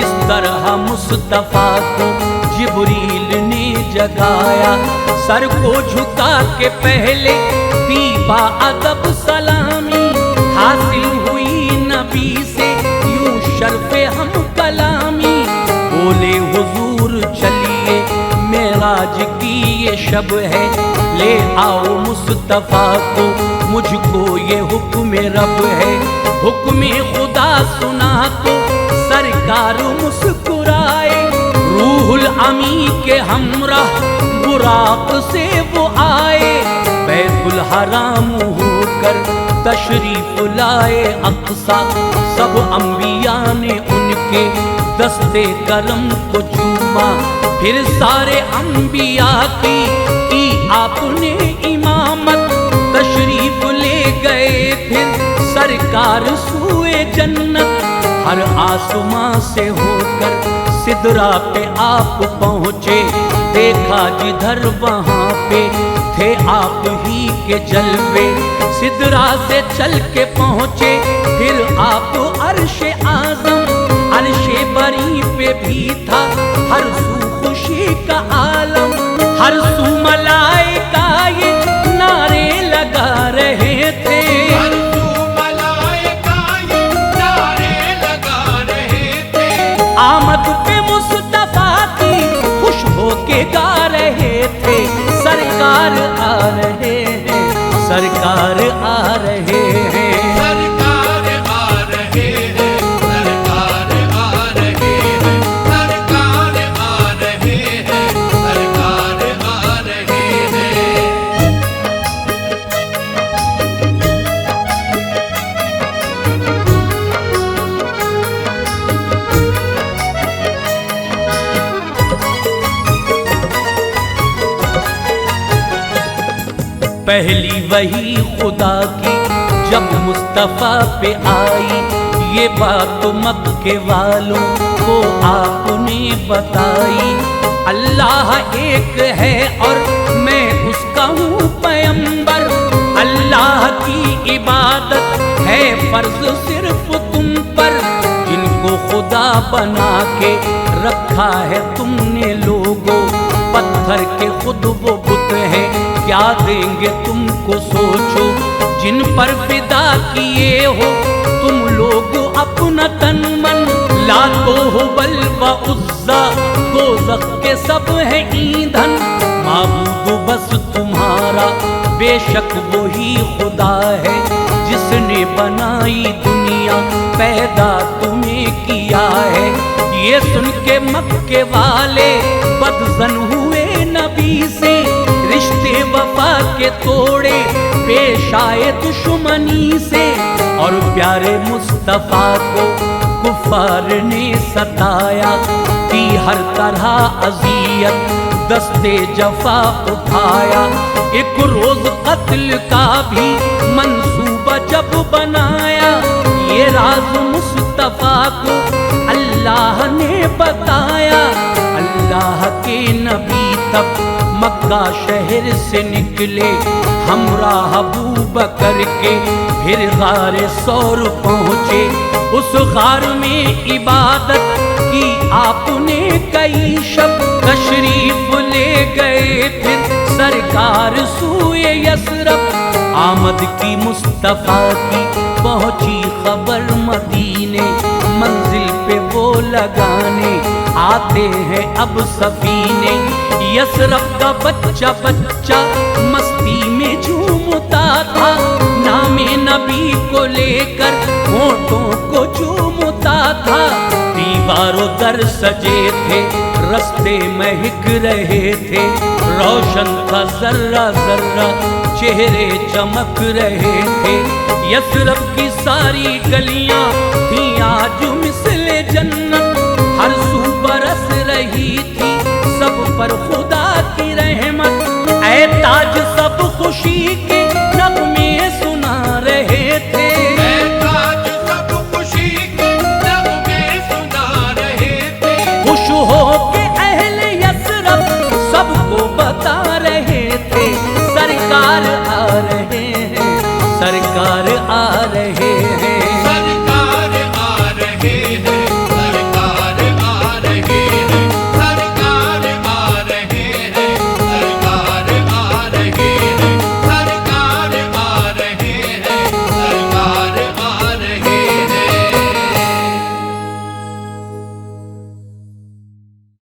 इस तरह मुस्तफा को जिब्रील ने जगाया। सर को झुका के पहले दी बाअदब सलामी, हासिल हुई नबी से यूं शर्फ़े हम कलामी। बोले हुजूर चलिए मेराज की ये शब है, ले आओ मुस्तफा को मुझको ये हुक्म रब है। हुक्म खुदा सुना तो सरकार मुस्कुराए, रूहुल अमी के हमराह बुराक से वो आए। बैतुल हराम होकर तशरीफ लाए अक्सा, सब अंबिया ने उनके दस्ते करम को चूमा। फिर सारे अंबिया की आपने इमामत, तशरीफ ले गए फिर सरकार सूए जन्नत। हर आसमां से होकर सिदरा पे आप पहुँचे, देखा जिधर वहाँ पे थे आप ही के जलवे। सिदरा से चल के पहुँचे फिर आप अर्शे आज़म, अर्शे बरी पे भी था हर सू खुशी का आलम। हर सू मलाइका ये नारे लगा रहे थे, आमद पे मुस्तफा की खुश होके गा रहे थे। सरकार आ रहे हैं, सरकार आ रहे हैं, सरकार आ रहे हैं, सरकार आ रहे हैं, सरकार आ रहे हैं, सरकार आ रहे हैं। पहली वही खुदा की जब मुस्तफ़ा पे आई, ये बात मक्के वालों को आपने बताई। अल्लाह एक है और मैं उसका हूँ पैगंबर, अल्लाह की इबादत है फर्ज सिर्फ तुम पर। जिनको खुदा बना के रखा है तुमने लोगों, पत्थर के खुद वो बुत हैं, क्या देंगे तुमको सोचो। जिन पर फिदा किए हो तुम लोग अपना तन मन, लातो हो बल व उज़्ज़ा दोज़ख के सब है ईंधन। माबूद बस तुम्हारा बेशक वही खुदा है, जिसने बनाई दुनिया पैदा तुम्हें किया है। ये सुन के मक्के वाले बदज़न हुए नबी से, रिश्ते वफा के तोड़े पेश आए दुश्मनी से। और प्यारे मुस्तफ़ा को कुफार ने सताया, दी हर तरह अज़ियत दस्ते जफा उठाया। एक रोज कत्ल का भी मंसूबा जब बनाया, ये राज मुस्तफ़ा को अल्लाह ने बताया। अल्लाह के नबी तब मक्का शहर से निकले, हमराह अबू बकर के फिर गारे सौर पहुँचे। उस गार में इबादत की आपने कई शब, तशरीफ ले गए फिर सरकार सूए यसरब। आमद की मुस्तफ़ा की पहुँची खबर मदीने, मंजिल पे वो लगाने आते हैं अब सफीने। यसरब का बच्चा बच्चा मस्ती में झूमता था, नामे नबी को लेकर होठों को चूमता था। दीवारों दर सजे थे, रस्ते महक रहे थे, रोशन था जर्रा जर्रा चेहरे चमक रहे थे। यसरब की सारी गलियां थी आज मिसले जन्नत, हर सू बरस रही थी सब पर खुदा की रहमत। ऐ ताज सब खुशी के नगमे सरकार